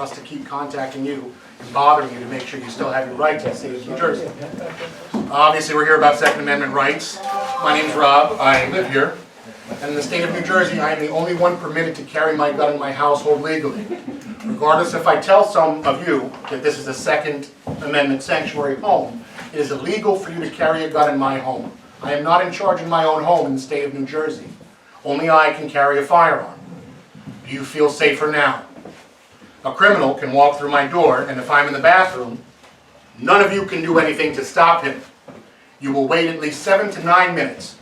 us to keep contacting you and bothering you to make sure you still have your rights in the state of New Jersey. Obviously, we're here about Second Amendment rights. My name's Rob. I live here. And in the state of New Jersey, I am the only one permitted to carry my gun in my household legally. Regardless if I tell some of you that this is a Second Amendment sanctuary home, it is illegal for you to carry a gun in my home. I am not in charge of my own home in the state of New Jersey. Only I can carry a firearm. Do you feel safer now? A criminal can walk through my door, and if I'm in the bathroom, none of you can do anything to stop him. You will wait at least 7 to 9 minutes.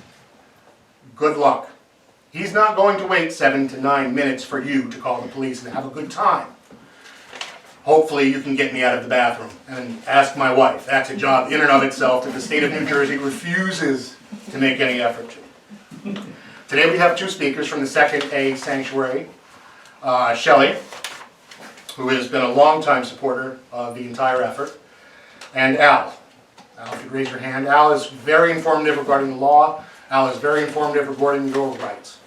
Good luck. He's not going to wait 7 to 9 minutes for you to call the police and have a good time. Hopefully you can get me out of the bathroom and ask my wife. That's a job in and of itself that the state of New Jersey refuses to make any effort to. Today we have two speakers from the Second A Sanctuary. Shelly, who has been a long-time supporter of the entire effort, and Al. Al, if you'd raise your hand. Al is very informative regarding the law. Al is very informative regarding your rights.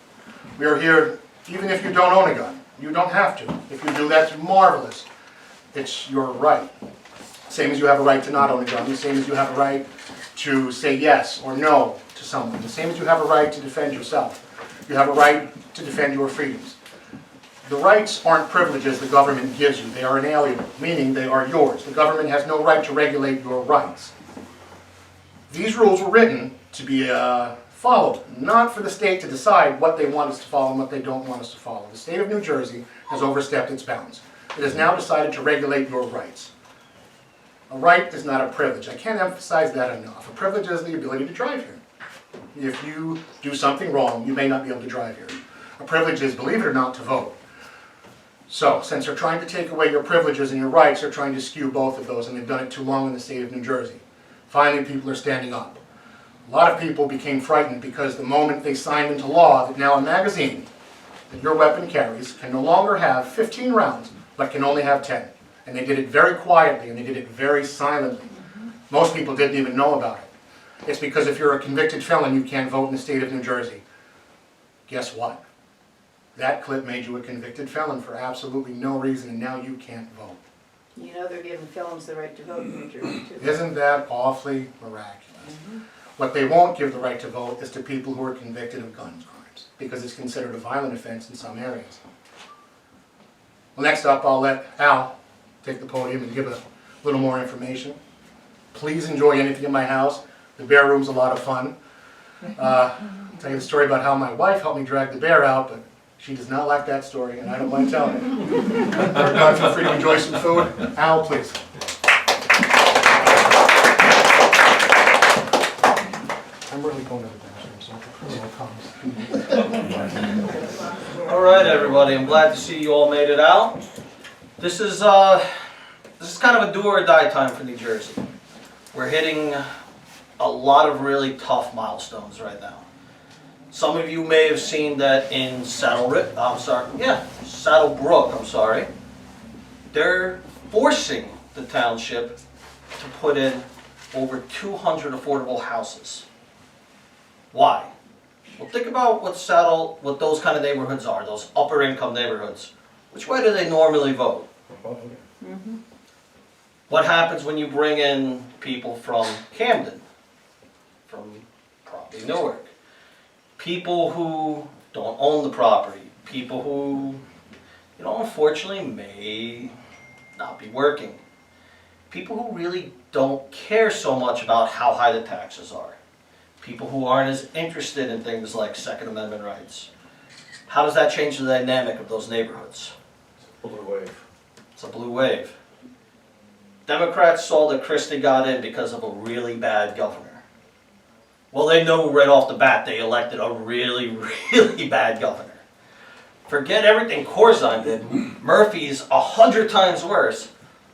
We are here, even if you don't own a gun. You don't have to. If you do, that's marvelous. It's your right. Same as you have a right to not own a gun. The same as you have a right to say yes or no to someone. The same as you have a right to defend yourself. You have a right to defend your freedoms. The rights aren't privileges the government gives you. They are inalienable, meaning they are yours. The government has no right to regulate your rights. These rules were written to be followed, not for the state to decide what they want us to follow and what they don't want us to follow. The state of New Jersey has overstepped its bounds. It has now decided to regulate your rights. A right is not a privilege. I can't emphasize that enough. A privilege is the ability to drive here. If you do something wrong, you may not be able to drive here. A privilege is, believe it or not, to vote. So, since they're trying to take away your privileges and your rights, they're trying to skew both of those, and they've done it too long in the state of New Jersey. Finally, people are standing up. A lot of people became frightened because the moment they signed into law that now a magazine that your weapon carries can no longer have 15 rounds, but can only have 10. And they did it very quietly, and they did it very silently. Most people didn't even know about it. It's because if you're a convicted felon, you can't vote in the state of New Jersey. Guess what? That clip made you a convicted felon for absolutely no reason, and now you can't vote. You know they're giving felons the right to vote in New Jersey, too. Isn't that awfully miraculous? What they won't give the right to vote is to people who are convicted of gun crimes, because it's considered a violent offense in some areas. Well, next up, I'll let Al take the podium and give a little more information. Please enjoy anything in my house. The bear room's a lot of fun. I'll tell you the story about how my wife helped me drag the bear out, but she does not like that story, and I don't mind telling it. We're done. Feel free to enjoy some food. Al, please. I'm really going to the bathroom, so if the criminal comes. All right, everybody. I'm glad to see you all made it out. This is kind of a do or die time for New Jersey. We're hitting a lot of really tough milestones right now. Some of you may have seen that in Saddlebrook, they're forcing the township to put in over 200 affordable houses. Why? Well, think about what those kind of neighborhoods are, those upper income neighborhoods. Which way do they normally vote? What happens when you bring in people from Camden, from probably Newark? People who don't own the property, people who, unfortunately may not be working. People who really don't care so much about how high the taxes are. People who aren't as interested in things like Second Amendment rights. How does that change the dynamic of those neighborhoods? It's a blue wave. It's a blue wave. Democrats saw that Christie got in because of a really bad governor. Well, they know right off the bat they elected a really, really bad governor. Forget everything Corzine did. Murphy's 100 times worse.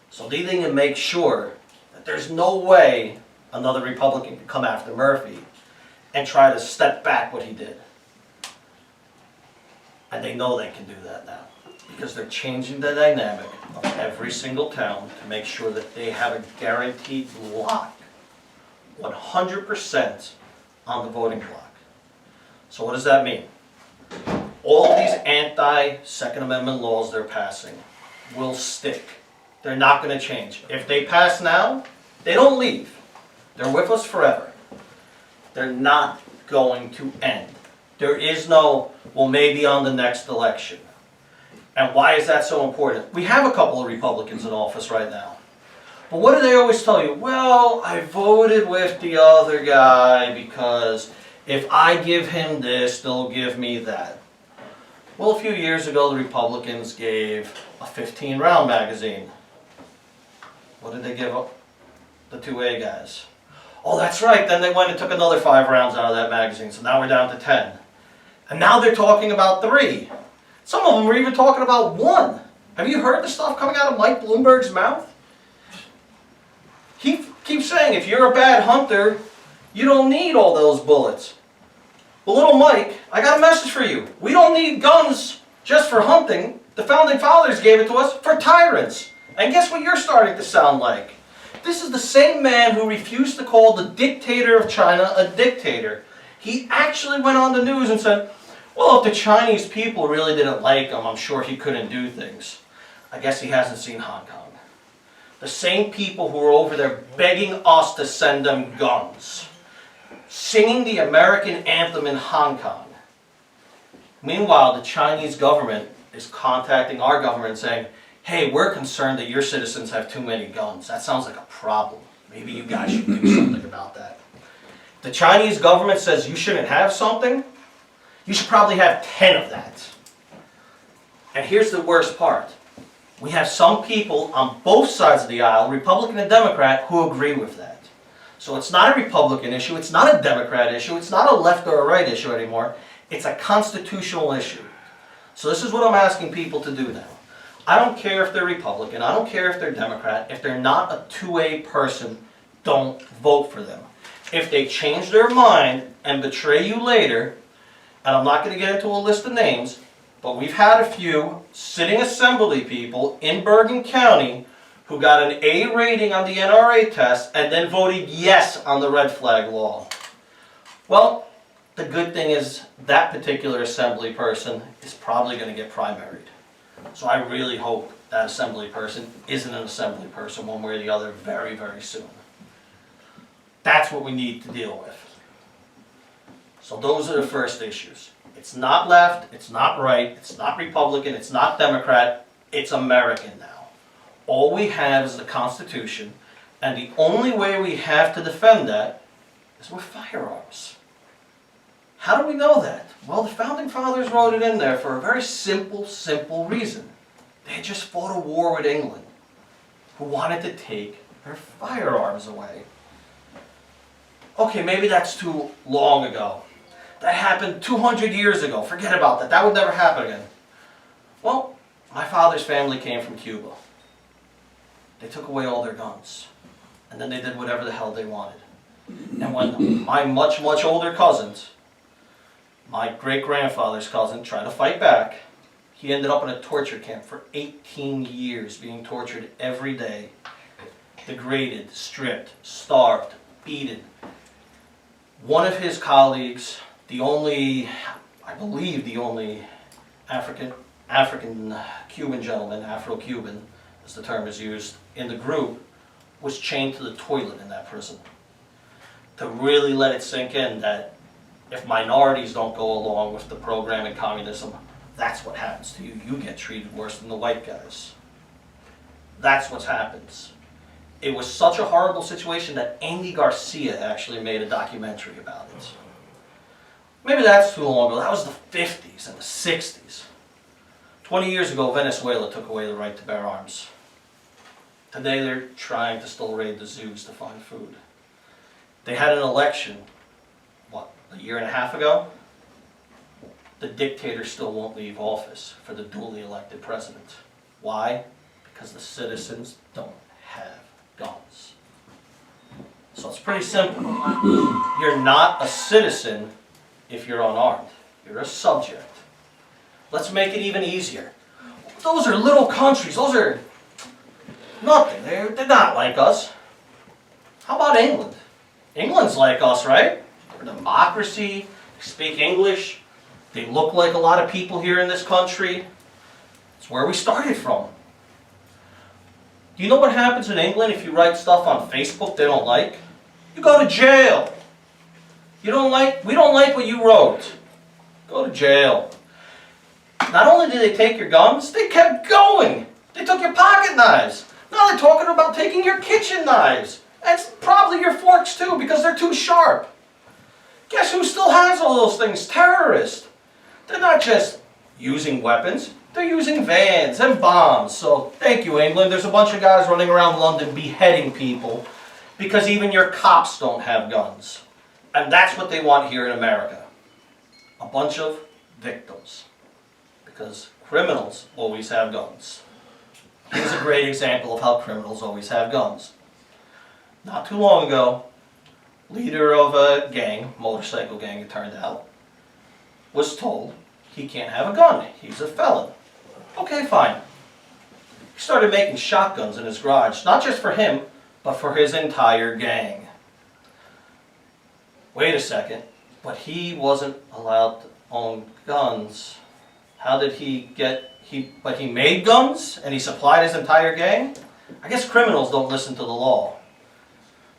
So they need to make sure that there's no way another Republican can come after Murphy and try to step back what he did. And they know they can do that now, because they're changing the dynamic of every single town to make sure that they have a guaranteed lock, 100% on the voting block. So what does that mean? All of these anti-Second Amendment laws they're passing will stick. They're not going to change. If they pass now, they don't leave. They're with us forever. They're not going to end. There is no, well, maybe on the next election. And why is that so important? We have a couple of Republicans in office right now. But what do they always tell you? Well, I voted with the other guy because if I give him this, they'll give me that. Well, a few years ago, the Republicans gave a 15-round magazine. What did they give up? The 2A guys. Oh, that's right. Then they went and took another 5 rounds out of that magazine. So now we're down to 10. And now they're talking about 3. Some of them are even talking about 1. Have you heard the stuff coming out of Mike Bloomberg's mouth? He keeps saying, if you're a bad hunter, you don't need all those bullets. Well, little Mike, I got a message for you. We don't need guns just for hunting. The Founding Fathers gave it to us for tyrants. And guess what you're starting to sound like? This is the same man who refused to call the dictator of China a dictator. He actually went on the news and said, well, if the Chinese people really didn't like him, I'm sure he couldn't do things. I guess he hasn't seen Hong Kong. The same people who are over there begging us to send them guns, singing the American anthem in Hong Kong. Meanwhile, the Chinese government is contacting our government saying, hey, we're concerned that your citizens have too many guns. That sounds like a problem. Maybe you guys should do something about that. The Chinese government says you shouldn't have something. You should probably have 10 of that. And here's the worst part. We have some people on both sides of the aisle, Republican and Democrat, who agree with that. So it's not a Republican issue, it's not a Democrat issue, it's not a left or a right issue anymore. It's a constitutional issue. So this is what I'm asking people to do now. I don't care if they're Republican, I don't care if they're Democrat. If they're not a 2A person, don't vote for them. If they change their mind and betray you later, and I'm not going to get into a list of names, but we've had a few sitting assembly people in Bergen County who got an A rating on the NRA test and then voted yes on the red flag law. Well, the good thing is that particular assembly person is probably going to get primaried. So I really hope that assembly person isn't an assembly person one way or the other very, very soon. That's what we need to deal with. So those are the first issues. It's not left, it's not right, it's not Republican, it's not Democrat, it's American now. All we have is the Constitution, and the only way we have to defend that is with firearms. How do we know that? Well, the Founding Fathers wrote it in there for a very simple reason. They had just fought a war with England, who wanted to take their firearms away. Okay, maybe that's too long ago. That happened 200 years ago. Forget about that. That would never happen again. Well, my father's family came from Cuba. They took away all their guns. And then they did whatever the hell they wanted. And when my much older cousins, my great-grandfather's cousin, tried to fight back, he ended up in a torture camp for 18 years, being tortured every day, degraded, stripped, starved, beaten. One of his colleagues, the only, I believe the only African-Cuban gentleman, Afro-Cuban, as the term is used, in the group, was chained to the toilet in that prison. To really let it sink in that if minorities don't go along with the program in communism, that's what happens to you. You get treated worse than the white guys. That's what happens. It was such a horrible situation that Andy Garcia actually made a documentary about it. Maybe that's too long ago. That was the 50s and the 60s. 20 years ago, Venezuela took away the right to bear arms. Today they're trying to still raid the zoos to find food. They had an election, what, a year and a half ago? The dictator still won't leave office for the duly elected president. Why? Because the citizens don't have guns. So it's pretty simple. You're not a citizen if you're unarmed. You're a subject. Let's make it even easier. Those are little countries. Those are nothing. They're not like us. How about England? England's like us, right? They're a democracy. They speak English. They look like a lot of people here in this country. It's where we started from. Do you know what happens in England if you write stuff on Facebook they don't like? You go to jail. We don't like what you wrote. Go to jail. Not only did they take your guns, they kept going. They took your pocket knives. Now they're talking about taking your kitchen knives. And probably your forks too, because they're too sharp. Guess who still has all those things? Terrorists. They're not just using weapons. They're using vans and bombs. So thank you, England. There's a bunch of guys running around London beheading people because even your cops don't have guns. And that's what they want here in America. A bunch of victims. Because criminals always have guns. Here's a great example of how criminals always have guns. Not too long ago, leader of a gang, motorcycle gang it turned out, was told he can't have a gun. He's a felon. Okay, fine. He started making shotguns in his garage, not just for him, but for his entire gang. Wait a second, but he wasn't allowed to own guns. How did he get, but he made guns and he supplied his entire gang? I guess criminals don't listen to the law.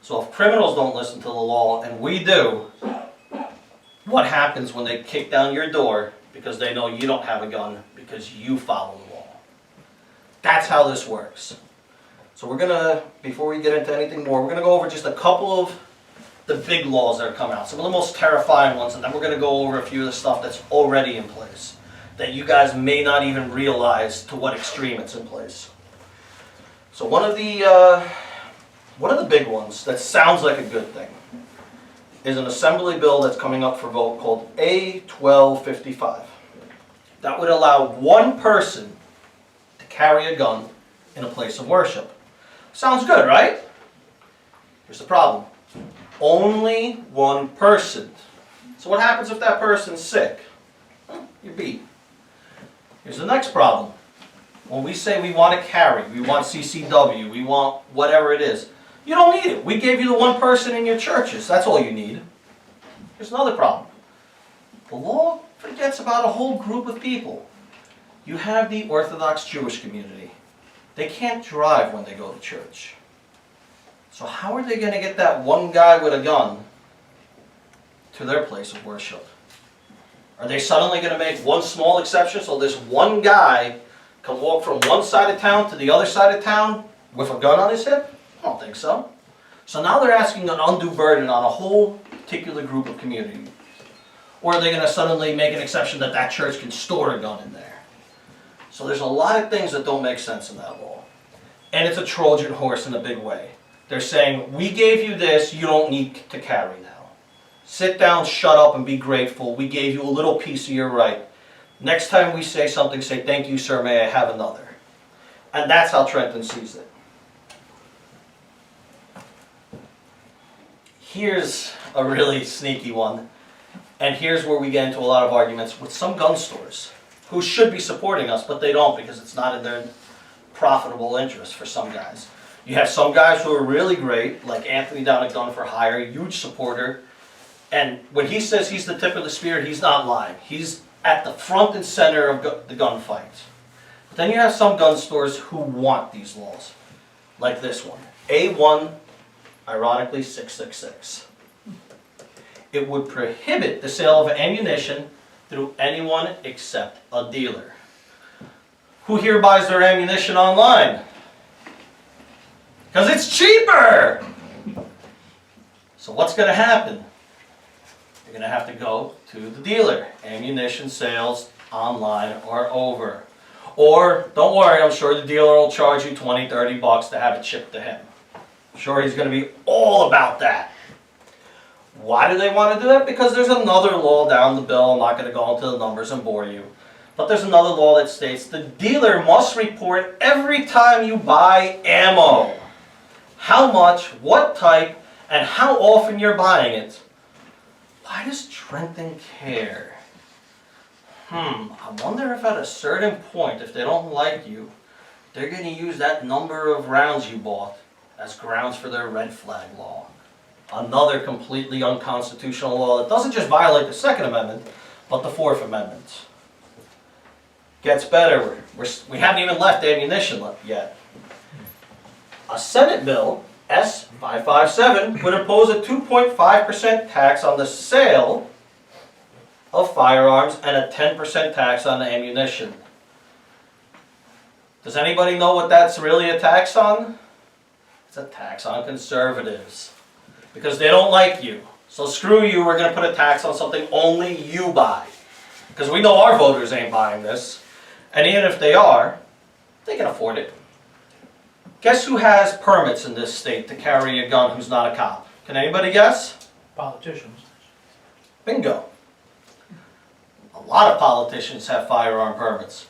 So if criminals don't listen to the law and we do, what happens when they kick down your door because they know you don't have a gun because you follow the law? That's how this works. So we're going to, before we get into anything more, we're going to go over just a couple of the big laws that are coming out. Some of the most terrifying ones, and then we're going to go over a few of the stuff that's already in place that you guys may not even realize to what extreme it's in place. So one of the big ones that sounds like a good thing is an assembly bill that's coming up for vote called A1255. That would allow one person to carry a gun in a place of worship. Sounds good, right? Here's the problem. Only one person. So what happens if that person's sick? You're beat. Here's the next problem. When we say we want to carry, we want CCW, we want whatever it is, you don't need it. We gave you the one person in your churches. That's all you need. Here's another problem. The law forgets about a whole group of people. You have the Orthodox Jewish community. They can't drive when they go to church. So how are they going to get that one guy with a gun to their place of worship? Are they suddenly going to make one small exception so this one guy can walk from one side of town to the other side of town with a gun on his hip? I don't think so. So now they're asking an undue burden on a whole particular group of community. Or are they going to suddenly make an exception that that church can store a gun in there? So there's a lot of things that don't make sense in that law. And it's a Trojan horse in a big way. They're saying, we gave you this, you don't need to carry now. Sit down, shut up, and be grateful. We gave you a little piece of your right. Next time we say something, say, thank you, sir, may I have another? And that's how Trenton sees it. Here's a really sneaky one. And here's where we get into a lot of arguments with some gun stores who should be supporting us, but they don't because it's not in their profitable interest for some guys. You have some guys who are really great, like Anthony down at Gun for Hire, huge supporter. And when he says he's the tip of the spear, he's not lying. He's at the front and center of the gunfight. But then you have some gun stores who want these laws, like this one. A1, ironically, 666. It would prohibit the sale of ammunition through anyone except a dealer. Who here buys their ammunition online? Because it's cheaper! So what's going to happen? You're going to have to go to the dealer. Ammunition sales online are over. Or, don't worry, I'm sure the dealer will charge you $20, $30 to have it shipped to him. I'm sure he's going to be all about that. Why do they want to do that? Because there's another law down the bill. I'm not going to go into the numbers and bore you. But there's another law that states the dealer must report every time you buy ammo. How much, what type, and how often you're buying it. Why does Trenton care? I wonder if at a certain point, if they don't like you, they're going to use that number of rounds you bought as grounds for their red flag law. Another completely unconstitutional law that doesn't just violate the Second Amendment, but the Fourth Amendment. Gets better. We haven't even left ammunition yet. A Senate bill, S557, would impose a 2.5% tax on the sale of firearms and a 10% tax on ammunition. Does anybody know what that's really a tax on? It's a tax on conservatives. Because they don't like you. So screw you, we're going to put a tax on something only you buy. Because we know our voters ain't buying this. And even if they are, they can afford it. Guess who has permits in this state to carry a gun who's not a cop? Can anybody guess? Politicians. Bingo. A lot of politicians have firearm permits.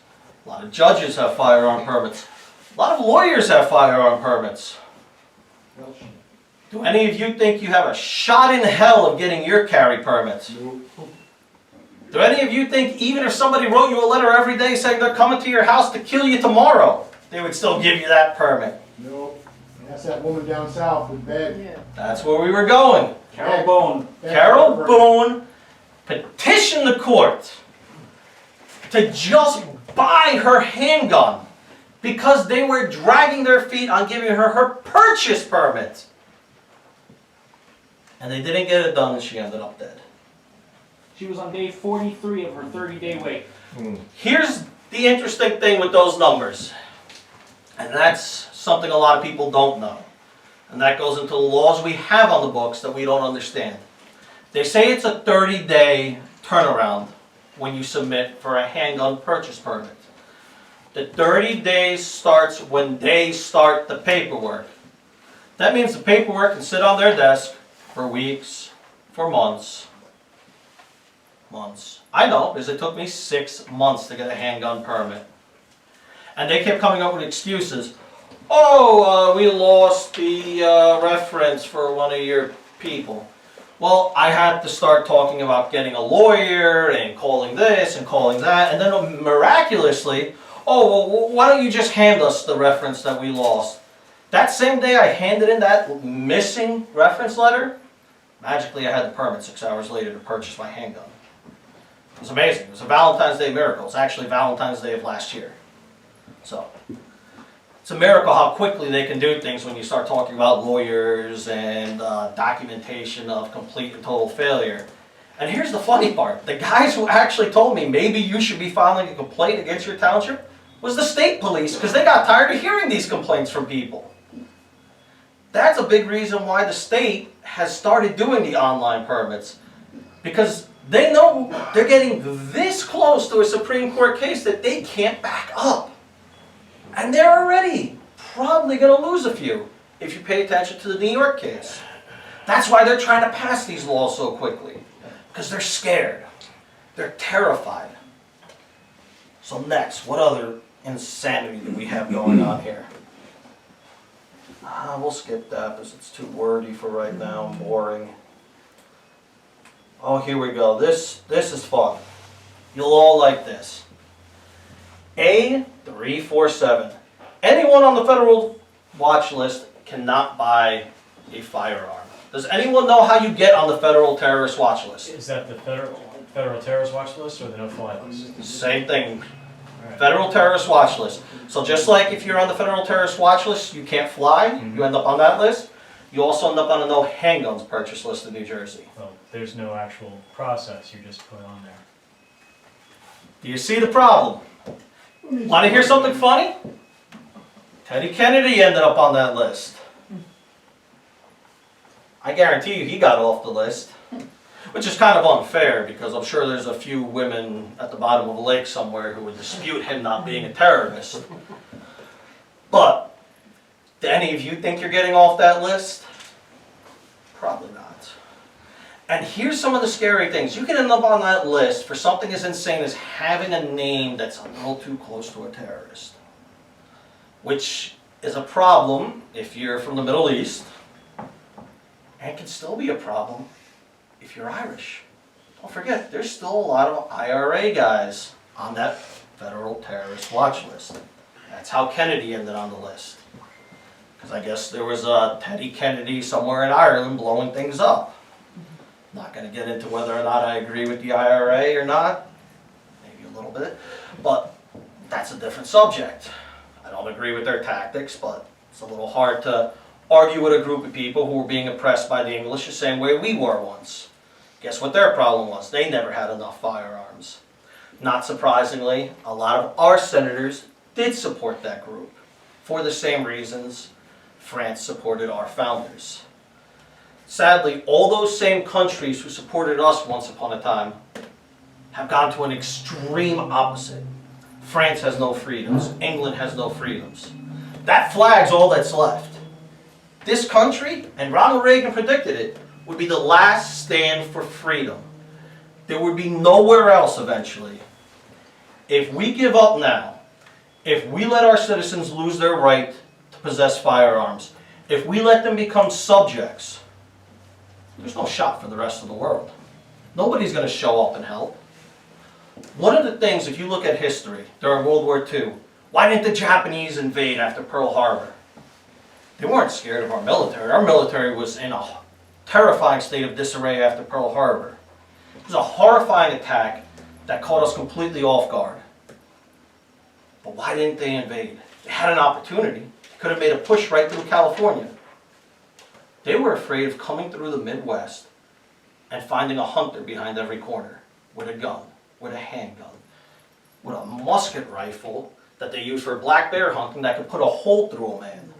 A lot of judges have firearm permits. A lot of lawyers have firearm permits. Do any of you think you have a shot in hell of getting your carry permits? Do any of you think even if somebody wrote you a letter every day saying they're coming to your house to kill you tomorrow, they would still give you that permit? Nope. That's that woman down south with bed. Yeah. That's where we were going. Carol Bone. Carol Boone petitioned the court to just buy her handgun because they were dragging their feet on giving her her purchase permit. And they didn't get it done and she ended up dead. She was on day 43 of her 30-day wait. Here's the interesting thing with those numbers. And that's something a lot of people don't know. And that goes into the laws we have on the books that we don't understand. They say it's a 30-day turnaround when you submit for a handgun purchase permit. The 30 days starts when they start the paperwork. That means the paperwork can sit on their desk for weeks, for months. I know, because it took me 6 months to get a handgun permit. And they kept coming up with excuses. Oh, we lost the reference for one of your people. Well, I had to start talking about getting a lawyer and calling this and calling that. And then miraculously, oh, well, why don't you just hand us the reference that we lost? That same day I handed in that missing reference letter, magically I had the permit 6 hours later to purchase my handgun. It was amazing. It was a Valentine's Day miracle. It's actually Valentine's Day of last year. So, it's a miracle how quickly they can do things when you start talking about lawyers and documentation of complete and total failure. And here's the funny part. The guys who actually told me maybe you should be filing a complaint against your township was the state police because they got tired of hearing these complaints from people. That's a big reason why the state has started doing the online permits. Because they know they're getting this close to a Supreme Court case that they can't back up. And they're already probably going to lose a few if you pay attention to the New York case. That's why they're trying to pass these laws so quickly. Because they're scared. They're terrified. So next, what other insanity do we have going on here? We'll skip that because it's too wordy for right now, boring. Oh, here we go. This is fun. You'll all like this. A347. Anyone on the federal watch list cannot buy a firearm. Does anyone know how you get on the federal terrorist watch list? Is that the federal terrorist watch list or the no-fly list? Same thing. Right. Federal terrorist watch list. So just like if you're on the federal terrorist watch list, you can't fly, you end up on that list. You also end up on a no handguns purchase list in New Jersey. Well, there's no actual process, you just put on there. Do you see the problem? Want to hear something funny? Teddy Kennedy ended up on that list. I guarantee you he got off the list. Which is kind of unfair because I'm sure there's a few women at the bottom of a lake somewhere who would dispute him not being a terrorist. But, do any of you think you're getting off that list? Probably not. And here's some of the scary things. You can end up on that list for something as insane as having a name that's a little too close to a terrorist. Which is a problem if you're from the Middle East, and can still be a problem if you're Irish. Don't forget, there's still a lot of IRA guys on that federal terrorist watch list. That's how Kennedy ended on the list. Because I guess there was a Teddy Kennedy somewhere in Ireland blowing things up. Not going to get into whether or not I agree with the IRA or not. Maybe a little bit. But that's a different subject. I don't agree with their tactics, but It's a little hard to argue with a group of people who were being oppressed by the English the same way we were once. Guess what their problem was? They never had enough firearms. Not surprisingly, a lot of our senators did support that group for the same reasons France supported our founders. Sadly, all those same countries who supported us once upon a time have gone to an extreme opposite. France has no freedoms. England has no freedoms. That flag's all that's left. This country, and Ronald Reagan predicted it, would be the last stand for freedom. There would be nowhere else eventually. If we give up now, if we let our citizens lose their right to possess firearms, if we let them become subjects, there's no shot for the rest of the world. Nobody's going to show up and help. One of the things, if you look at history, during World War II, why didn't the Japanese invade after Pearl Harbor? They weren't scared of our military. Our military was in a terrifying state of disarray after Pearl Harbor. It was a horrifying attack that caught us completely off guard. But why didn't they invade? They had an opportunity. They could have made a push right through California. They were afraid of coming through the Midwest and finding a hunter behind every corner with a gun, with a handgun, with a musket rifle that they used for black bear hunting that could put a hole through a man.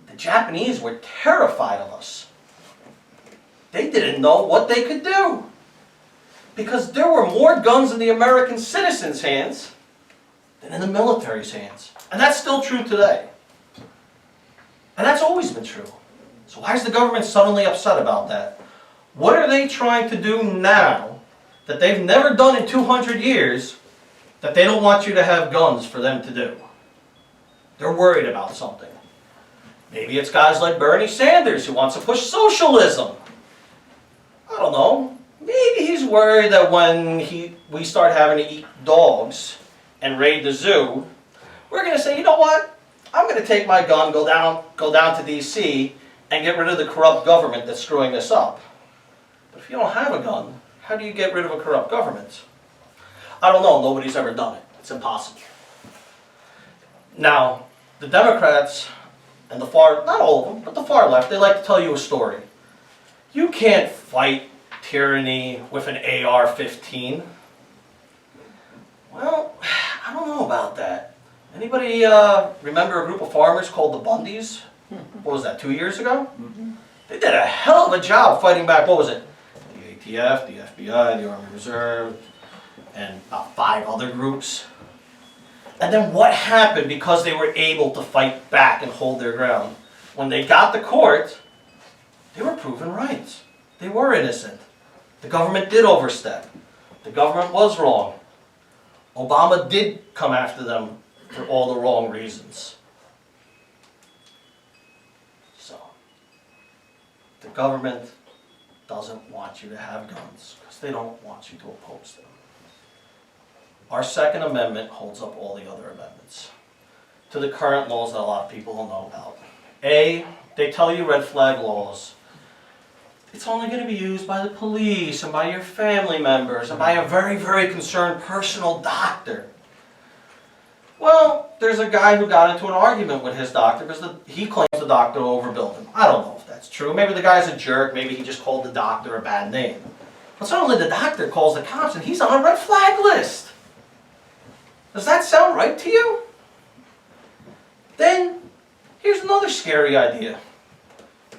The Japanese were terrified of us. They didn't know what they could do because there were more guns in the American citizens' hands than in the military's hands. And that's still true today. And that's always been true. So why is the government suddenly upset about that? What are they trying to do now that they've never done in 200 years that they don't want you to have guns for them to do? They're worried about something. Maybe it's guys like Bernie Sanders who wants to push socialism. I don't know. Maybe he's worried that when we start having to eat dogs and raid the zoo, we're going to say, you know what? I'm going to take my gun, go down to D.C., and get rid of the corrupt government that's screwing this up. But if you don't have a gun, how do you get rid of a corrupt government? I don't know. Nobody's ever done it. It's impossible. Now, the Democrats and the far, not all of them, but the far left, they like to tell you a story. You can't fight tyranny with an AR-15. Well, I don't know about that. Anybody remember a group of farmers called the Bundys? What was that, 2 years ago? They did a hell of a job fighting back, what was it? The ATF, the FBI, the Army Reserve, and about 5 other groups. And then what happened because they were able to fight back and hold their ground? When they got to court, they were proven right. They were innocent. The government did overstep. The government was wrong. Obama did come after them for all the wrong reasons. So, the government doesn't want you to have guns because they don't want you to oppose them. Our Second Amendment holds up all the other amendments to the current laws that a lot of people don't know about. A, they tell you red flag laws. It's only going to be used by the police and by your family members and by a very, very concerned personal doctor. Well, there's a guy who got into an argument with his doctor because he claims the doctor overbilled him. I don't know if that's true. Maybe the guy's a jerk. Maybe he just called the doctor a bad name. But suddenly the doctor calls the cops and he's on a red flag list. Does that sound right to you? Then, here's another scary idea.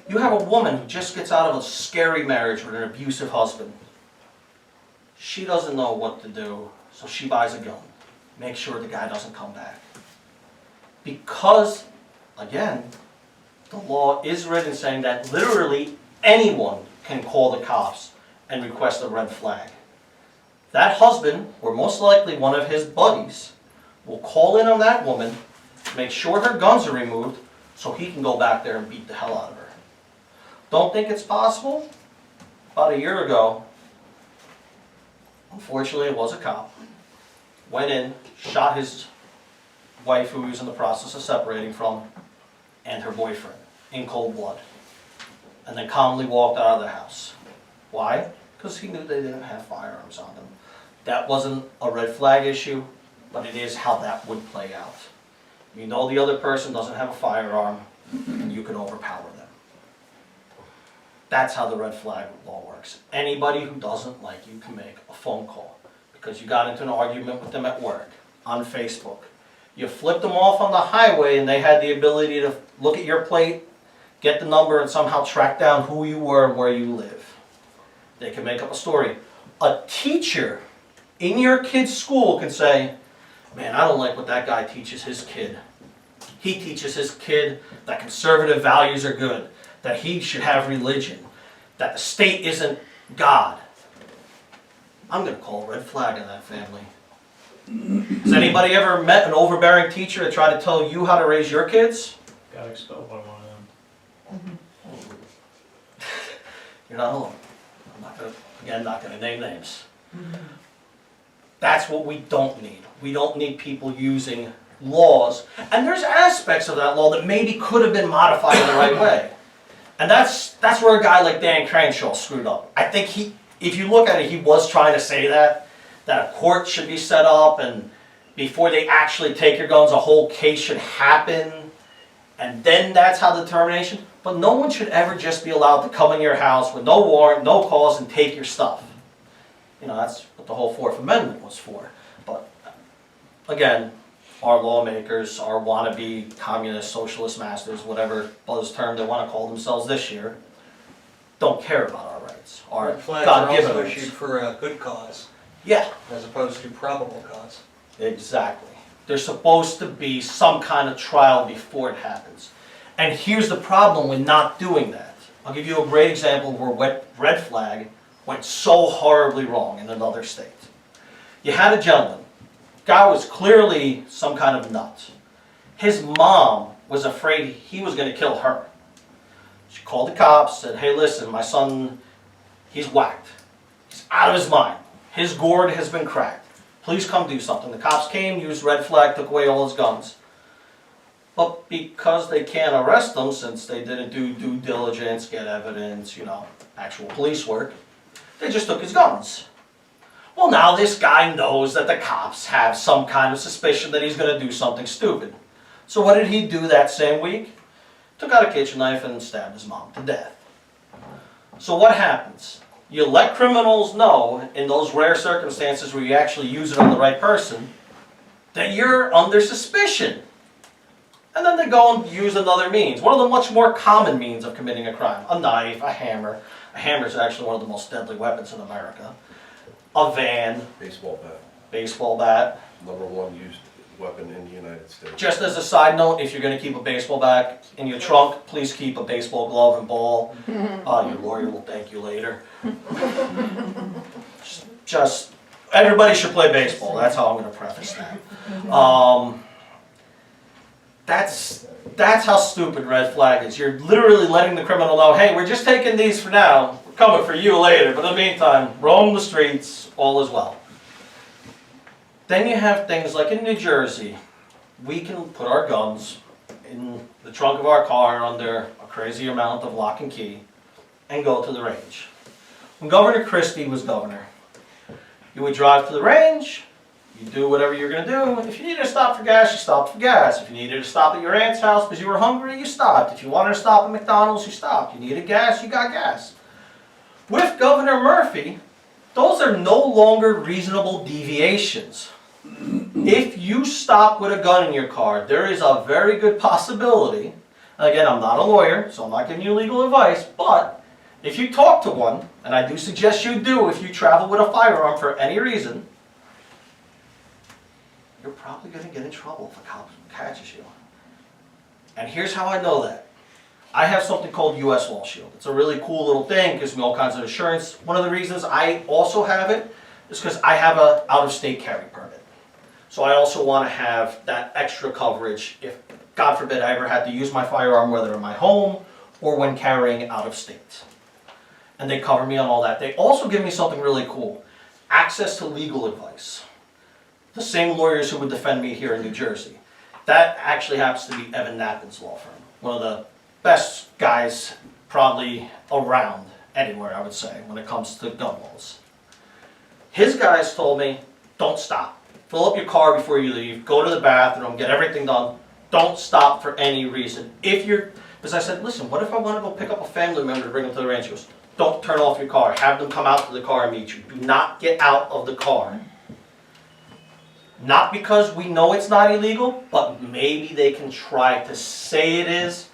You have a woman who just gets out of a scary marriage with an abusive husband. She doesn't know what to do, so she buys a gun. Make sure the guy doesn't come back. Because, again, the law is written saying that literally anyone can call the cops and request a red flag. That husband, or most likely one of his buddies, will call in on that woman, make sure her guns are removed, so he can go back there and beat the hell out of her. Don't think it's possible? About a year ago, unfortunately it was a cop, went in, shot his wife who he was in the process of separating from, and her boyfriend, in cold blood, and then calmly walked out of the house. Why? Because he knew they didn't have firearms on them. That wasn't a red flag issue, but it is how that would play out. You know the other person doesn't have a firearm, and you can overpower them. That's how the red flag law works. Anybody who doesn't like you can make a phone call because you got into an argument with them at work, on Facebook. You flipped them off on the highway and they had the ability to look at your plate, get the number, and somehow track down who you were and where you live. They can make up a story. A teacher in your kid's school can say, man, I don't like what that guy teaches his kid. He teaches his kid that conservative values are good, that he should have religion, that the state isn't God. I'm going to call a red flag on that family. Has anybody ever met an overbearing teacher that tried to tell you how to raise your kids? Got expelled by one of them. You're not alone. I'm not going to name names. That's what we don't need. We don't need people using laws. And there's aspects of that law that maybe could have been modified in the right way. And that's where a guy like Dan Crenshaw screwed up. I think if you look at it, he was trying to say that a court should be set up, and before they actually take your guns, a whole case should happen, and then that's how the determination. But no one should ever just be allowed to come in your house with no warrant, no cause, and take your stuff. You know, that's what the whole Fourth Amendment was for. But again, our lawmakers, our wannabe communist, socialist masters, whatever buzz term they want to call themselves this year, don't care about our rights, our Red flags are God-given also rights. issued for a good cause, Yeah, as opposed to probable cause. exactly. There's supposed to be some kind of trial before it happens. And here's the problem with not doing that. I'll give you a great example where red flag went so horribly wrong in another state. You had a gentleman. Guy was clearly some kind of nut. His mom was afraid he was going to kill her. She called the cops, said, hey, listen, my son, he's whacked. He's out of his mind. His gourd has been cracked. Please come do something. The cops came, used red flag, took away all his guns. But because they can't arrest him, since they didn't do due diligence, get evidence, you know, actual police work, they just took his guns. Well, now this guy knows that the cops have some kind of suspicion that he's going to do something stupid. So what did he do that same week? Took out a kitchen knife and stabbed his mom to death. So what happens? You let criminals know, in those rare circumstances where you actually use it on the right person, that you're under suspicion. And then they go and use another means. One of the much more common means of committing a crime. A knife, a hammer. A hammer is actually one of the most deadly weapons in America. A van. Baseball bat. Baseball bat. #1 used weapon in the United States. Just as a side note, if you're going to keep a baseball bat in your trunk, please keep a baseball glove and ball. Your lawyer will thank you later. Just, everybody should play baseball. That's how I'm going to preface that. That's how stupid red flag is. You're literally letting the criminal know, hey, we're just taking these for now. We're coming for you later. But in the meantime, roam the streets, all is well. Then you have things like in New Jersey, we can put our guns in the trunk of our car under a crazy amount of lock and key and go to the range. When Governor Christie was governor, you would drive to the range, you do whatever you're going to do. If you needed to stop for gas, you stopped for gas. If you needed to stop at your aunt's house because you were hungry, you stopped. If you wanted to stop at McDonald's, you stopped. You needed gas, you got gas. With Governor Murphy, those are no longer reasonable deviations. If you stop with a gun in your car, there is a very good possibility, and again, I'm not a lawyer, so I'm not giving you legal advice, but if you talk to one, and I do suggest you do if you travel with a firearm for any reason, you're probably going to get in trouble if a cop catches you. And here's how I know that. I have something called U.S. Law Shield. It's a really cool little thing, gives me all kinds of insurance. One of the reasons I also have it is because I have an out-of-state carry permit. So I also want to have that extra coverage if, God forbid, I ever had to use my firearm, whether in my home or when carrying out of state. And they cover me on all that. They also give me something really cool, access to legal advice. The same lawyers who would defend me here in New Jersey. That actually happens to be Evan Knappin's law firm. One of the best guys probably around anywhere, I would say, when it comes to gun laws. His guys told me, don't stop. Fill up your car before you leave, go to the bathroom, get everything done. Don't stop for any reason. If you're, Because I said, listen, what if I want to go pick up a family member to bring them to the ranch? He goes, don't turn off your car. Have them come out to the car and meet you. Do not get out of the car. Not because we know it's not illegal, but maybe they can try to say it is,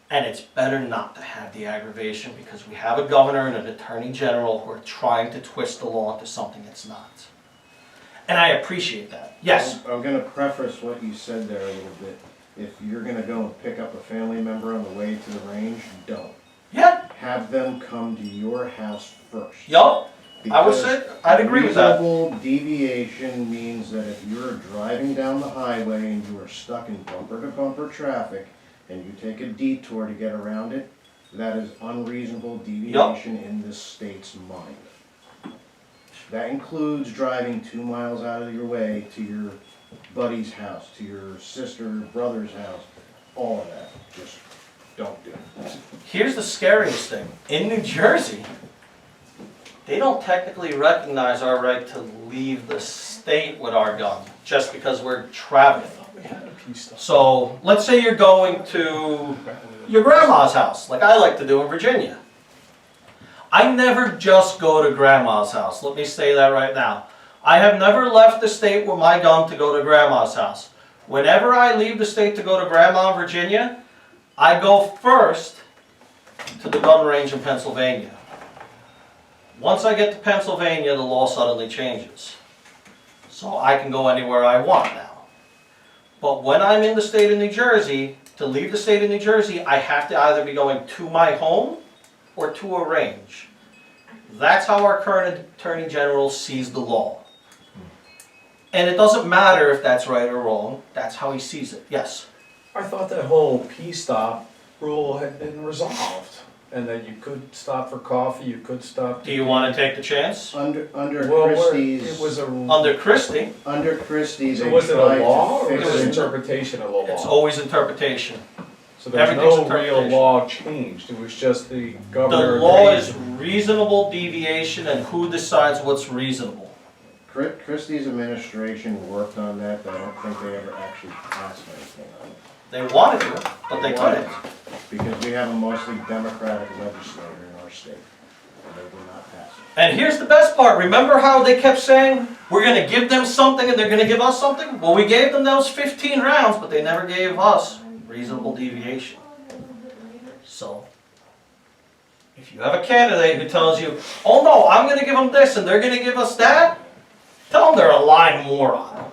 and it's better not to have the aggravation because we have a governor and an attorney general who are trying to twist the law into something it's not. And I appreciate that. Yes. I'm gonna preface what you said there a little bit. If you're gonna go and pick up a family member on the way to the range, don't. Yeah. Have them come to your house first. Yup. I would Because say, I'd agree with that. reasonable deviation means that if you're driving down the highway and you are stuck in bumper to bumper traffic and you take a detour to get around it, that is unreasonable deviation in this state's mind. That includes driving 2 miles out of your way to your buddy's house, to your sister, brother's house, all of that. Just don't do it. Here's the scariest thing. In New Jersey, they don't technically recognize our right to leave the state with our gun just because we're traveling. So let's say you're going to your grandma's house, like I like to do in Virginia. I never just go to grandma's house. Let me say that right now. I have never left the state with my gun to go to grandma's house. Whenever I leave the state to go to grandma in Virginia, I go first to the gun range in Pennsylvania. Once I get to Pennsylvania, the law suddenly changes. So I can go anywhere I want now. But when I'm in the state of New Jersey, to leave the state of New Jersey, I have to either be going to my home or to a range. That's how our current Attorney General sees the law. And it doesn't matter if that's right or wrong, that's how he sees it. Yes? I thought that whole P-stop rule had been resolved, and that you could stop for coffee, you could stop. Do you want to take the chance? Under Well, Christie's, it was a. Under Christie, under Christie's, So they was it tried a law to or fix was it it. interpretation of the law? it's always interpretation. So there's everything's no interpretation. real law changed. It was just the The governor. law agreed. is reasonable deviation and who decides what's reasonable. Christie's administration worked on that, but I don't think they ever actually passed anything on it. They wanted to, but they couldn't. Because we have a mostly Democratic legislator in our state, and they will not pass it. And here's the best part. Remember how they kept saying, we're going to give them something and they're going to give us something? Well, we gave them those 15 rounds, but they never gave us reasonable deviation. So, if you have a candidate who tells you, oh no, I'm going to give them this and they're going to give us that, tell them they're a lying moron.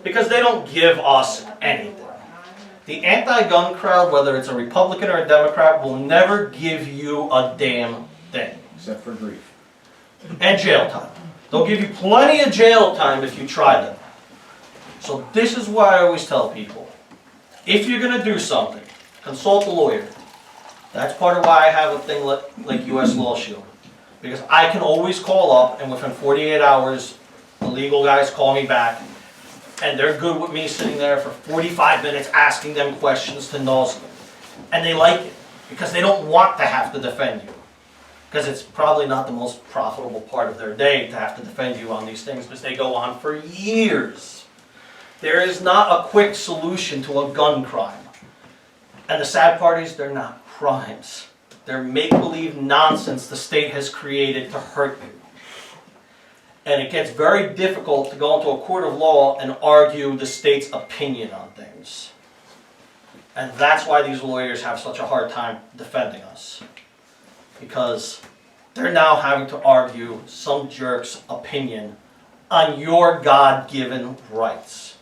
Because they don't give us anything. The anti-gun crowd, whether it's a Republican or a Democrat, will never give you a damn thing. Except for grief. And jail time. They'll give you plenty of jail time if you try them. So this is why I always tell people, if you're going to do something, consult a lawyer. That's part of why I have a thing like US Law Shield. Because I can always call up and within 48 hours, the legal guys call me back and they're good with me sitting there for 45 minutes asking them questions to nauseam. And they like it because they don't want to have to defend you. Because it's probably not the most profitable part of their day to have to defend you on these things because they go on for years. There is not a quick solution to a gun crime. And the sad part is they're not crimes. They're make-believe nonsense the state has created to hurt you. And it gets very difficult to go into a court of law and argue the state's opinion on things. And that's why these lawyers have such a hard time defending us. Because they're now having to argue some jerk's opinion on your God-given rights.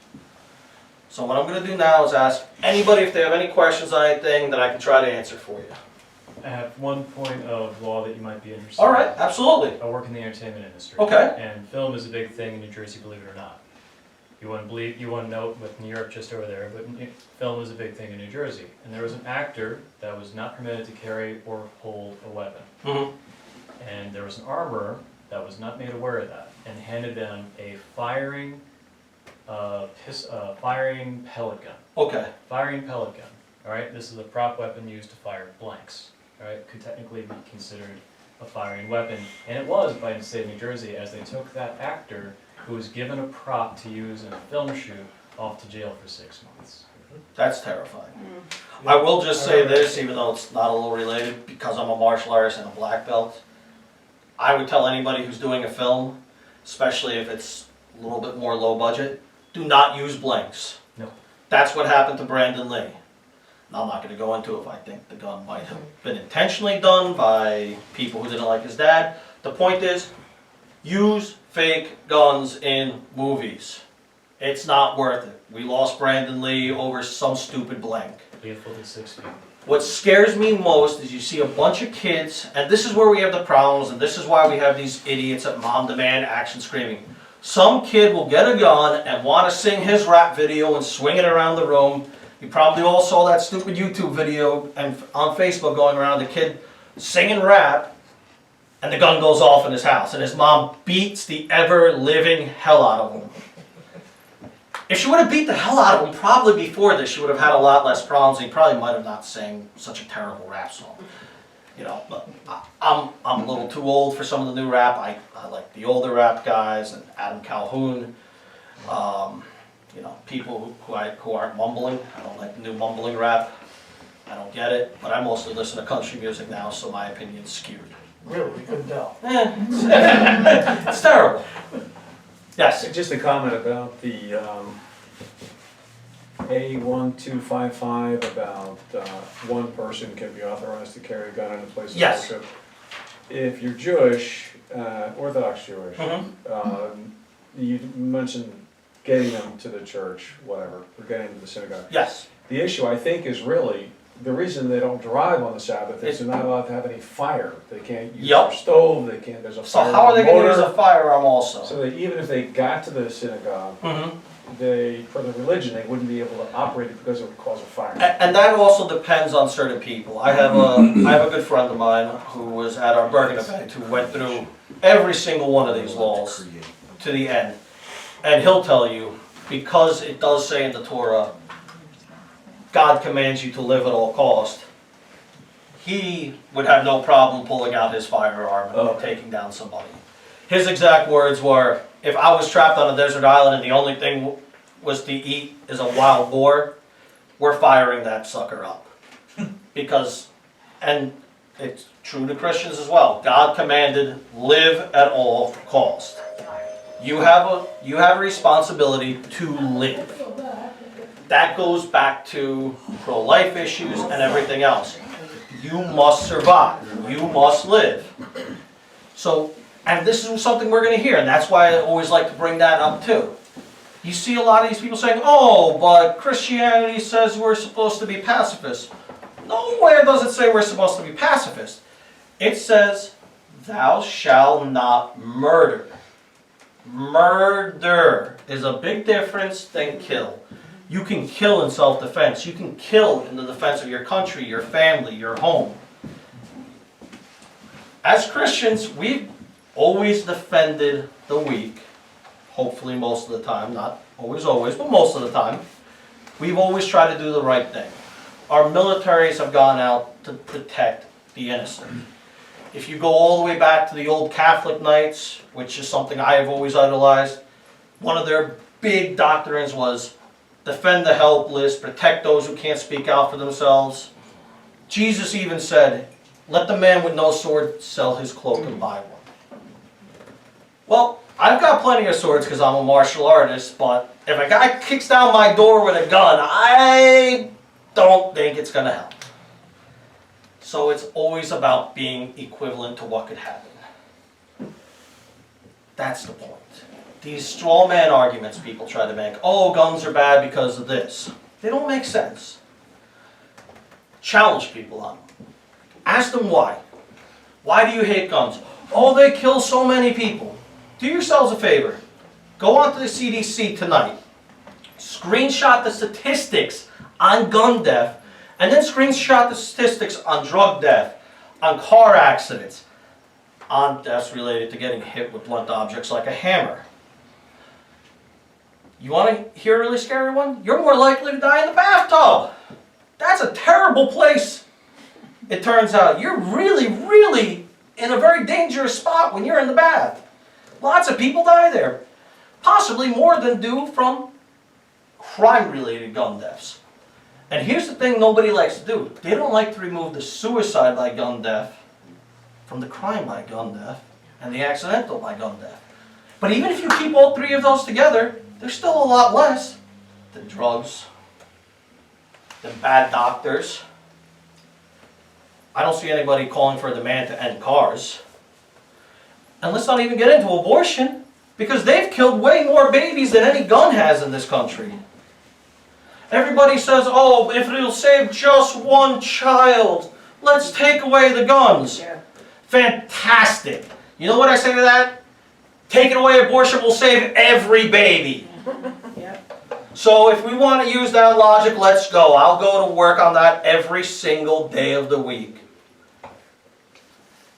So what I'm going to do now is ask anybody if they have any questions on anything that I can try to answer for you. I have one point of law that you might be interested All right, in. absolutely. I work in the entertainment industry. Okay. And film is a big thing in New Jersey, believe it or not. You wouldn't know with New York just over there, but film is a big thing in New Jersey. And there was an actor that was not permitted to carry or hold a weapon. Mm-hmm. And there was an armorer that was not made aware of that and handed them a firing pellet gun. Okay. Firing pellet gun. All right, this is a prop weapon used to fire blanks. All right, could technically be considered a firing weapon, and it was by the state of New Jersey, as they took that actor who was given a prop to use in a film shoot off to jail for 6 months. That's terrifying. I will just say this, even though it's not a little related, because I'm a martial artist and a black belt. I would tell anybody who's doing a film, especially if it's a little bit more low budget, do not use blanks. No. That's what happened to Brandon Lee. Now, I'm not going to go into if I think the gun might have been intentionally done by people who didn't like his dad. The point is, use fake guns in movies. It's not worth it. We lost Brandon Lee over some stupid blank. Lethal to 6 feet. What scares me most is you see a bunch of kids, and this is where we have the problems, and this is why we have these idiots at Mom Demand Action screaming. Some kid will get a gun and want to sing his rap video and swing it around the room. You probably all saw that stupid YouTube video and on Facebook going around, the kid singing rap, and the gun goes off in his house, and his mom beats the ever-living hell out of him. If she would have beat the hell out of him probably before this, she would have had a lot less problems. He probably might have not sang such a terrible rap song. You know, but I'm a little too old for some of the new rap. I like the older rap guys and Adam Calhoun. You know, people who aren't mumbling. I don't like the new mumbling rap. I don't get it. But I mostly listen to country music now, so my opinion's skewed. Really, we couldn't tell. It's terrible. Yes. Just a comment about the A1255 about one person can be authorized to carry a gun in a place of Yes. worship. If you're Jewish, Orthodox Jewish, you mentioned getting them to the church, whatever, or getting them to the synagogue. Yes. The issue, I think, is really, the reason they don't drive on the Sabbath is they're not allowed to have any fire. They can't use their stove, they can't, there's a So fire how are they going to use motor. a firearm also? So that even if they got to the synagogue, Mhm. they, for the religion, they wouldn't be able to operate it because it would cause a fire. And that also depends on certain people. I have a good friend of mine who was at our Bergen event who went through every single one of these laws to the end. And he'll tell you, because it does say in the Torah, God commands you to live at all cost, he would have no problem pulling out his firearm and taking down somebody. His exact words were, if I was trapped on a desert island and the only thing was to eat is a wild boar, we're firing that sucker up. Because, and it's true to Christians as well, God commanded, live at all cost. You have a responsibility to live. That goes back to pro-life issues and everything else. You must survive. You must live. So, and this is something we're going to hear, and that's why I always like to bring that up too. You see a lot of these people saying, oh, but Christianity says we're supposed to be pacifists. Nowhere does it say we're supposed to be pacifists. It says, thou shalt not murder. Murder is a big difference than kill. You can kill in self-defense. You can kill in the defense of your country, your family, your home. As Christians, we've always defended the weak. Hopefully most of the time. Not always, but most of the time. We've always tried to do the right thing. Our militaries have gone out to protect the innocent. If you go all the way back to the old Catholic Knights, which is something I have always idolized, one of their big doctrines was defend the helpless, protect those who can't speak out for themselves. Jesus even said, let the man with no sword sell his cloak and buy one. Well, I've got plenty of swords because I'm a martial artist, but if a guy kicks down my door with a gun, I don't think it's going to help. So it's always about being equivalent to what could happen. That's the point. These straw man arguments people try to make, oh, guns are bad because of this. They don't make sense. Challenge people on them. Ask them why. Why do you hate guns? Oh, they kill so many people. Do yourselves a favor. Go onto the CDC tonight. Screenshot the statistics on gun death, and then screenshot the statistics on drug death, on car accidents, on deaths related to getting hit with blunt objects like a hammer. You want to hear a really scary one? You're more likely to die in the bathtub. That's a terrible place. It turns out you're really, really in a very dangerous spot when you're in the bath. Lots of people die there. Possibly more than do from crime-related gun deaths. And here's the thing nobody likes to do. They don't like to remove the suicide by gun death from the crime by gun death and the accidental by gun death. But even if you keep all three of those together, there's still a lot less than drugs, than bad doctors. I don't see anybody calling for a demand to end cars. And let's not even get into abortion, because they've killed way more babies than any gun has in this country. Everybody says, oh, if it'll save just one child, let's take away the guns. Yeah. Fantastic. You know what I say to that? Taking away abortion will save every baby. Yep. So if we want to use that logic, let's go. I'll go to work on that every single day of the week.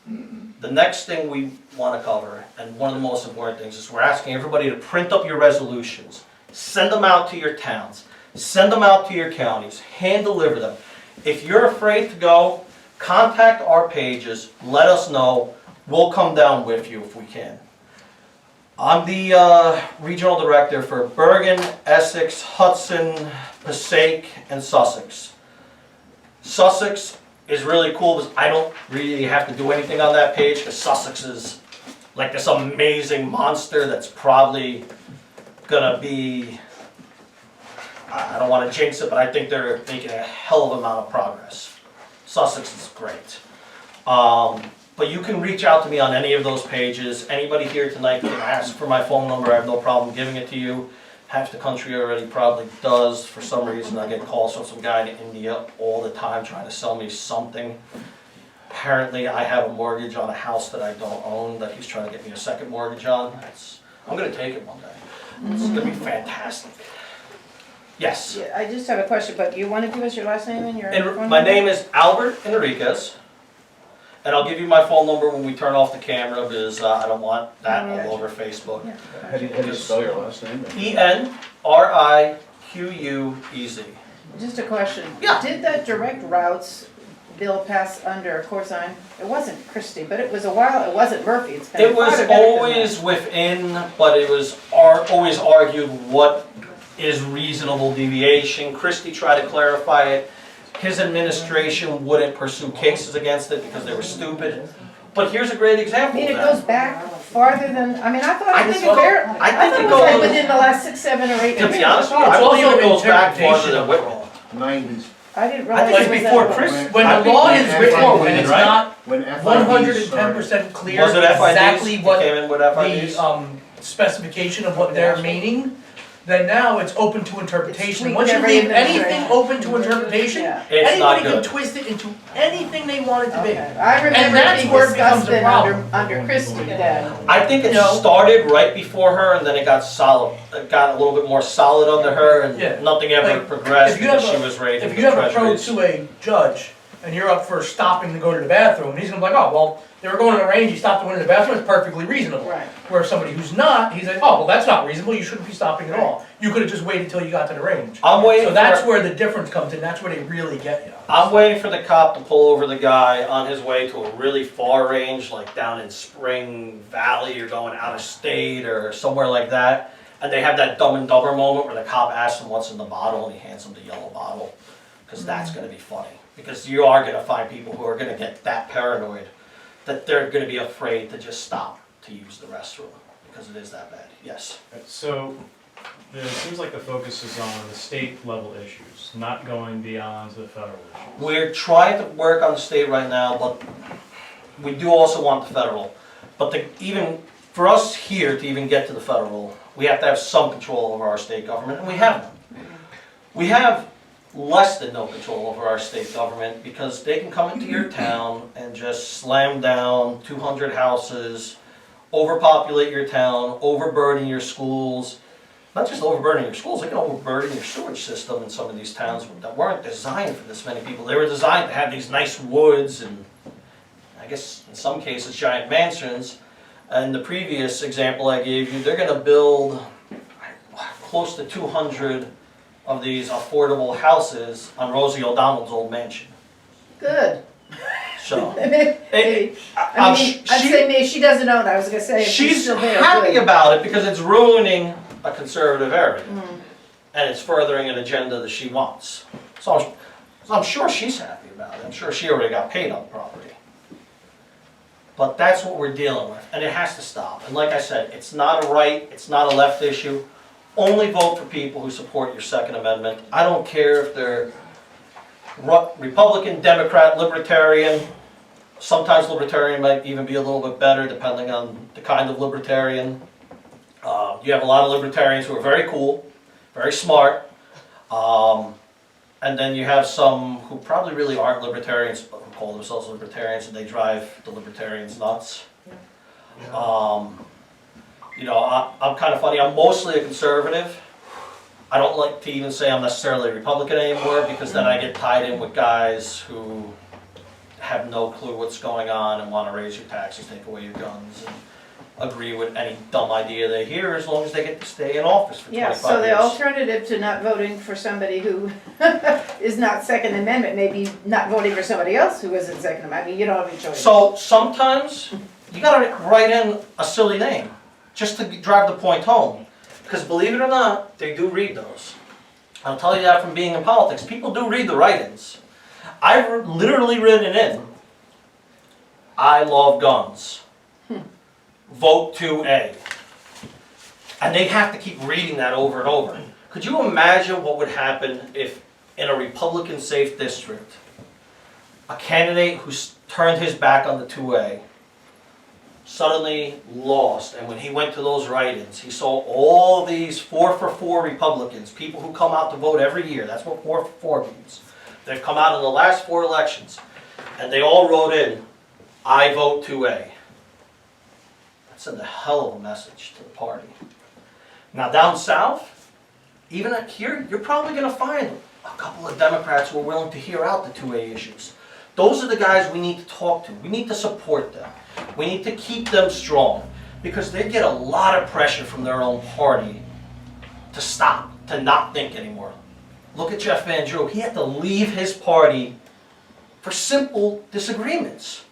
The next thing we want to cover, and one of the most important things, is we're asking everybody to print up your resolutions. Send them out to your towns. Send them out to your counties. Hand deliver them. If you're afraid to go, contact our pages. Let us know. We'll come down with you if we can. I'm the regional director for Bergen, Essex, Hudson, Passaic, and Sussex. Sussex is really cool because I don't really have to do anything on that page, because Sussex is like this amazing monster that's probably gonna be, I don't want to jinx it, but I think they're making a hell of amount of progress. Sussex is great. But you can reach out to me on any of those pages. Anybody here tonight can ask for my phone number. I have no problem giving it to you. Half the country already probably does. For some reason, I get calls from some guy in India all the time trying to sell me something. Apparently, I have a mortgage on a house that I don't own that he's trying to get me a second mortgage on. I'm going to take it one day. It's going to be fantastic. Yes. Yeah, I just have a question, but you want to give us your last name and your phone My number? name is Albert Enriquez. And I'll give you my phone number when we turn off the camera, because I don't want that all over Facebook. Yeah. How do you spell your last name? Enriquez. Just a question. Yeah. Did that direct routes bill pass under Corzine? It wasn't Christie, but it was a while, it wasn't Murphy. It's been It was quite a bit than always within, but it was always argued what is reasonable deviation. Christie tried to clarify it. His administration wouldn't pursue cases against it because they were stupid. But here's a great I example mean, of it goes that. back farther than, I mean, I thought I it was think it fair. I I think thought it it was like goes- within the last 6, 7, or 8 To years. be honest with you, It's I believe also it goes back farther interpretation than of Whitwell. 90s. I didn't I realize think it was before that. Chris, When- when the when law is FIDs written started. and it's not When FIDs 110% clear Was it FIDs? exactly It what came in with FIDs? the specification of what they're meaning, then now it's open to interpretation. It's Once you tweaked leave every anything administration. open to interpretation, Yeah. It's not anybody can good. twist it into anything they want it to be. Okay. I remember that's it being where it becomes discussed a in problem. under Christie then. I think it No. started right before her, and then it got solid. It got a little bit more solid under her, and Yeah. nothing ever Like, progressed if you have because she a- was raiding If the you have a pro treasuries. to a judge, and you're up for stopping to go to the bathroom, he's gonna be like, oh, well, they were going to the range, you stopped to go to the bathroom, it's perfectly reasonable. Right. Where somebody who's not, he's like, oh, well, that's not reasonable, you shouldn't be stopping at all. You could've just waited till you got to the range. I'm waiting So that's for where the difference comes in, that's where they really get you. I'm waiting for the cop to pull over the guy on his way to a really far range, like down in Spring Valley or going out of state or somewhere like that. And they have that Dumb and Dumber moment where the cop asks him what's in the bottle and he hands him the yellow bottle. Because that's gonna be funny. Because you are gonna find people who are gonna get that paranoid that they're gonna be afraid to just stop to use the restroom. Because it is that bad. Yes. So, it seems like the focus is on the state level issues, not going beyond the federal issues. We're trying to work on the state right now, but we do also want the federal. But for us here to even get to the federal, we have to have some control over our state government, and we have none. We have less than no control over our state government because they can come into your town and just slam down 200 houses, overpopulate your town, overburden your schools. Not just overburdening your schools, they can overburden your sewage system in some of these towns that weren't designed for this many people. They were designed to have these nice woods and, I guess in some cases, giant mansions. And the previous example I gave you, they're going to build close to 200 of these affordable houses on Rosie O'Donnell's old mansion. Good. So, Maybe. I mean, I'd say maybe she doesn't own it, I was gonna say, if she's she's still there. happy good. about it because it's ruining a conservative area. Mm. And it's furthering an agenda that she wants. So I'm sure she's happy about it. I'm sure she already got paid on the property. But that's what we're dealing with, and it has to stop. And like I said, it's not a right, it's not a left issue. Only vote for people who support your Second Amendment. I don't care if they're Republican, Democrat, Libertarian. Sometimes Libertarian might even be a little bit better depending on the kind of Libertarian. You have a lot of Libertarians who are very cool, very smart. And then you have some who probably really aren't Libertarians, but who call themselves Libertarians, and they drive the Libertarians nuts. You know, I'm kind of funny. I'm mostly a conservative. I don't like to even say I'm necessarily a Republican anymore, because then I get tied in with guys who have no clue what's going on and want to raise your taxes, take away your guns, and agree with any dumb idea they hear, as long as they get to stay in office for 25 Yeah, years. so the alternative to not voting for somebody who is not Second Amendment, maybe not voting for somebody else who isn't Second Amendment. I mean, you don't have any choice. So sometimes you gotta write in a silly name, just to drive the point home. Because believe it or not, they do read those. I'll tell you that from being in politics. People do read the write-ins. I've literally written in, I love guns. Vote 2A. And they have to keep reading that over and over. Could you imagine what would happen if in a Republican safe district, a candidate who turned his back on the 2A suddenly lost, and when he went to those write-ins, he saw all these 4-for-4 Republicans, people who come out to vote every year. That's what 4-for-4 means. They've come out in the last 4 elections, and they all wrote in, I vote 2A. That sent a hell of a message to the party. Now down south, even here, you're probably going to find a couple of Democrats who are willing to hear out the 2A issues. Those are the guys we need to talk to. We need to support them. We need to keep them strong, because they get a lot of pressure from their own party to stop, to not think anymore. Look at Jeff Van Drew. He had to leave his party for simple disagreements.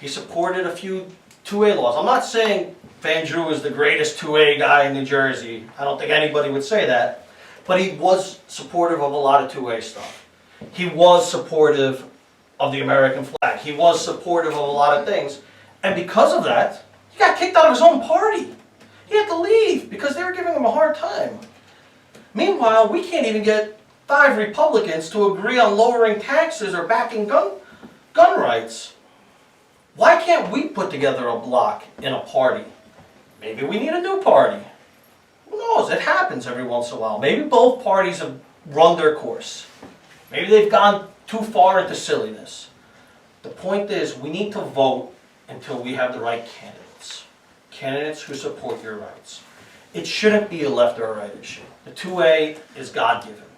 He supported a few 2A laws. I'm not saying Van Drew is the greatest 2A guy in New Jersey. I don't think anybody would say that. But he was supportive of a lot of 2A stuff. He was supportive of the American flag. He was supportive of a lot of things. And because of that, he got kicked out of his own party. He had to leave because they were giving him a hard time. Meanwhile, we can't even get 5 Republicans to agree on lowering taxes or backing gun rights. Why can't we put together a block in a party? Maybe we need a new party. Who knows? It happens every once in a while. Maybe both parties have run their course. Maybe they've gone too far into silliness. The point is, we need to vote until we have the right candidates. Candidates who support your rights. It shouldn't be a left or a right issue. The 2A is God-given.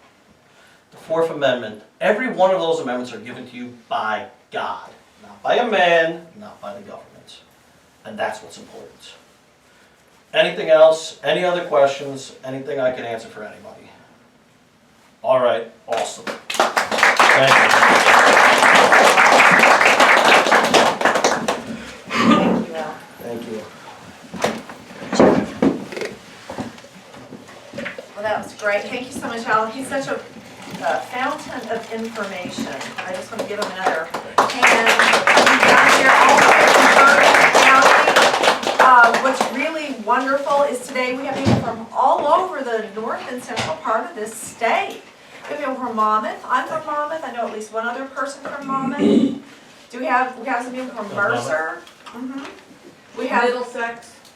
The 4th Amendment, every one of those amendments are given to you by God. Not by a man, not by the government. And that's what's important. Anything else? Any other questions? Anything I can answer for anybody? All right, awesome. Thank you. Thank you. Well, that was great. Thank you so much, Alan. He's such a fountain of information. I just want to give him another hand. He's down here also in Bergen County. What's really wonderful is today we have people from all over the north and central part of this state. We have people from Monmouth. I'm from Monmouth. I know at least one other person from Monmouth. We have some people from Mercer. We have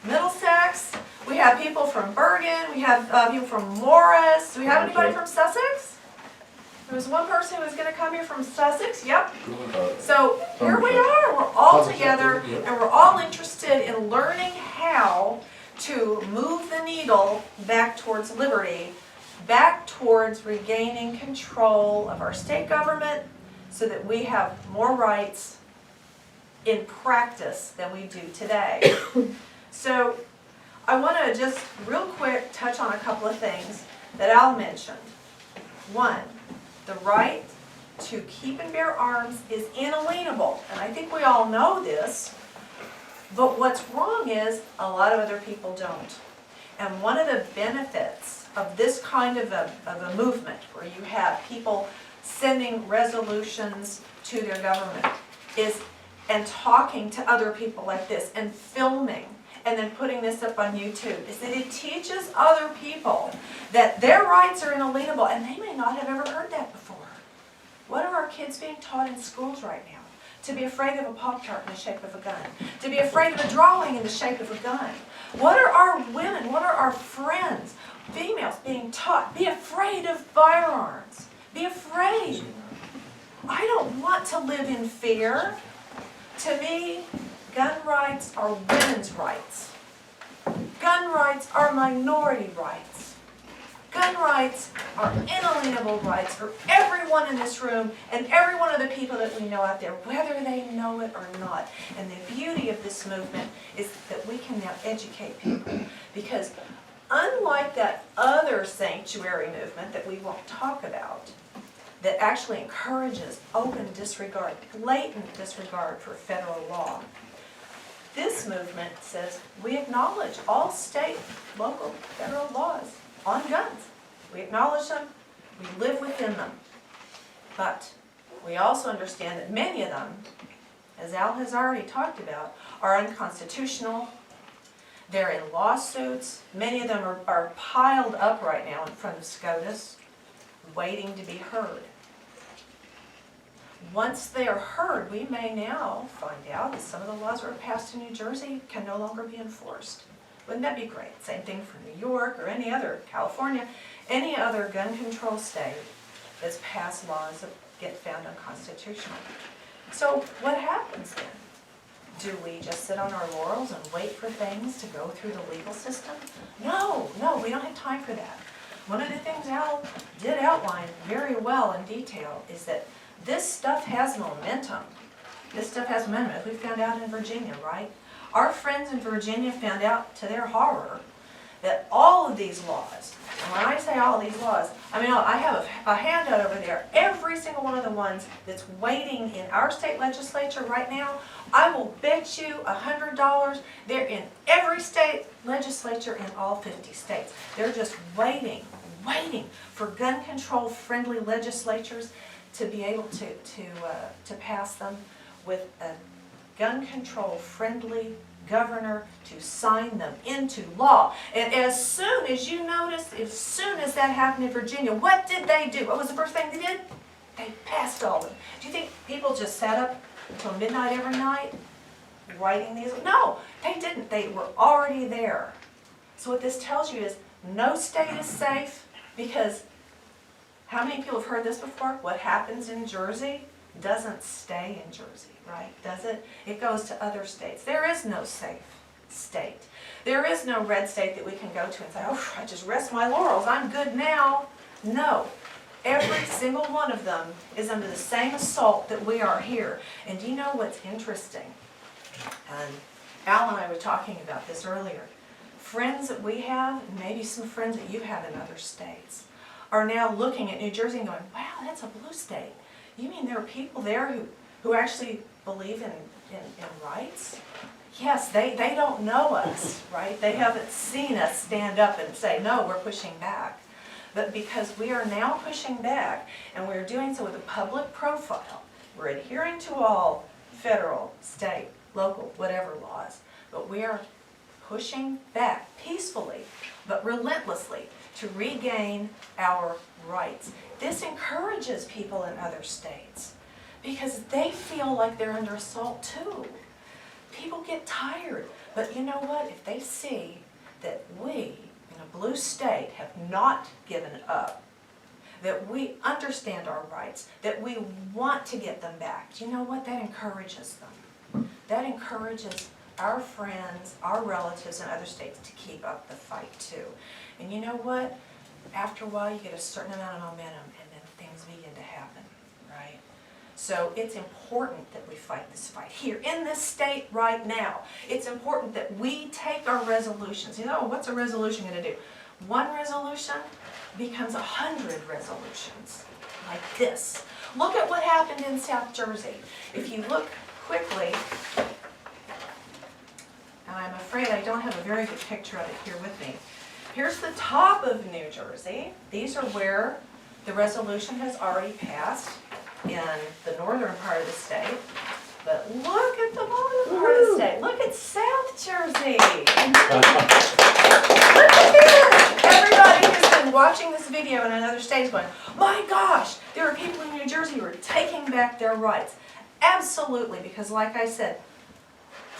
Middlesex. We have people from Bergen. We have people from Morris. Do we have anybody from Sussex? There was one person who was going to come here from Sussex. Yep. So here we are. We're all together, and we're all interested in learning how to move the needle back towards liberty, back towards regaining control of our state government so that we have more rights in practice than we do today. So I want to just real quick touch on a couple of things that Al mentioned. One, the right to keep and bear arms is inalienable, and I think we all know this, but what's wrong is a lot of other people don't. And one of the benefits of this kind of a movement, where you have people sending resolutions to their government, and talking to other people like this, and filming, and then putting this up on YouTube, is that it teaches other people that their rights are inalienable, and they may not have ever heard that before. What are our kids being taught in schools right now? To be afraid of a Pop-Tart in the shape of a gun. To be afraid of a drawing in the shape of a gun. What are our women, what are our friends, females being taught? Be afraid of firearms. Be afraid. I don't want to live in fear. To me, gun rights are women's rights. Gun rights are minority rights. Gun rights are inalienable rights for everyone in this room and every one of the people that we know out there, whether they know it or not. And the beauty of this movement is that we can now educate people. Because unlike that other sanctuary movement that we won't talk about, that actually encourages open disregard, blatant disregard for federal law, this movement says we acknowledge all state, local, federal laws on guns. We acknowledge them, we live within them. But we also understand that many of them, as Al has already talked about, are unconstitutional. They're in lawsuits. Many of them are piled up right now in front of SCOTUS, waiting to be heard. Once they are heard, we may now find out that some of the laws that were passed in New Jersey can no longer be enforced. Wouldn't that be great? Same thing for New York or any other, California, any other gun control state that's passed laws that get found unconstitutional. So what happens then? Do we just sit on our laurels and wait for things to go through the legal system? No, we don't have time for that. One of the things Al did outline very well in detail is that this stuff has momentum. This stuff has momentum, as we found out in Virginia, right? Our friends in Virginia found out, to their horror, that all of these laws, and when I say all of these laws, I mean, I have a handout over there. Every single one of the ones that's waiting in our state legislature right now, I will bet you $100 they're in every state legislature in all 50 states. They're just waiting for gun control friendly legislatures to be able to pass them, with a gun control friendly governor to sign them into law. And as soon as you notice, as soon as that happened in Virginia, what did they do? What was the first thing they did? They passed all of them. Do you think people just sat up until midnight every night writing these? No, they didn't. They were already there. So what this tells you is no state is safe, because how many people have heard this before? What happens in Jersey doesn't stay in Jersey, right? Does it? It goes to other states. There is no safe state. There is no red state that we can go to and say, oh, I just rest my laurels, I'm good now. No. Every single one of them is under the same assault that we are here. And do you know what's interesting? And Al and I were talking about this earlier. Friends that we have, and maybe some friends that you have in other states, are now looking at New Jersey and going, wow, that's a blue state. You mean there are people there who actually believe in rights? Yes, they don't know us, right? They haven't seen us stand up and say, no, we're pushing back. But because we are now pushing back, and we're doing so with a public profile, we're adhering to all federal, state, local, whatever laws, but we are pushing back peacefully, but relentlessly, to regain our rights. This encourages people in other states because they feel like they're under assault too. People get tired, but you know what? If they see that we, in a blue state, have not given up, that we understand our rights, that we want to get them back, you know what? That encourages them. That encourages our friends, our relatives in other states to keep up the fight too. And you know what? After a while you get a certain amount of momentum and then things begin to happen, right? So it's important that we fight this fight here in this state right now. It's important that we take our resolutions. You know, what's a resolution going to do? One resolution becomes 100 resolutions, like this. Look at what happened in South Jersey. If you look quickly, and I'm afraid I don't have a very good picture of it here with me, Here's the top of New Jersey. These are where the resolution has already passed in the northern part of the state. But look at the bottom part of the state. Look at South Jersey. Look at this. Everybody who's been watching this video in another state is going, my gosh, there are people in New Jersey who are taking back their rights. Absolutely, because like I said,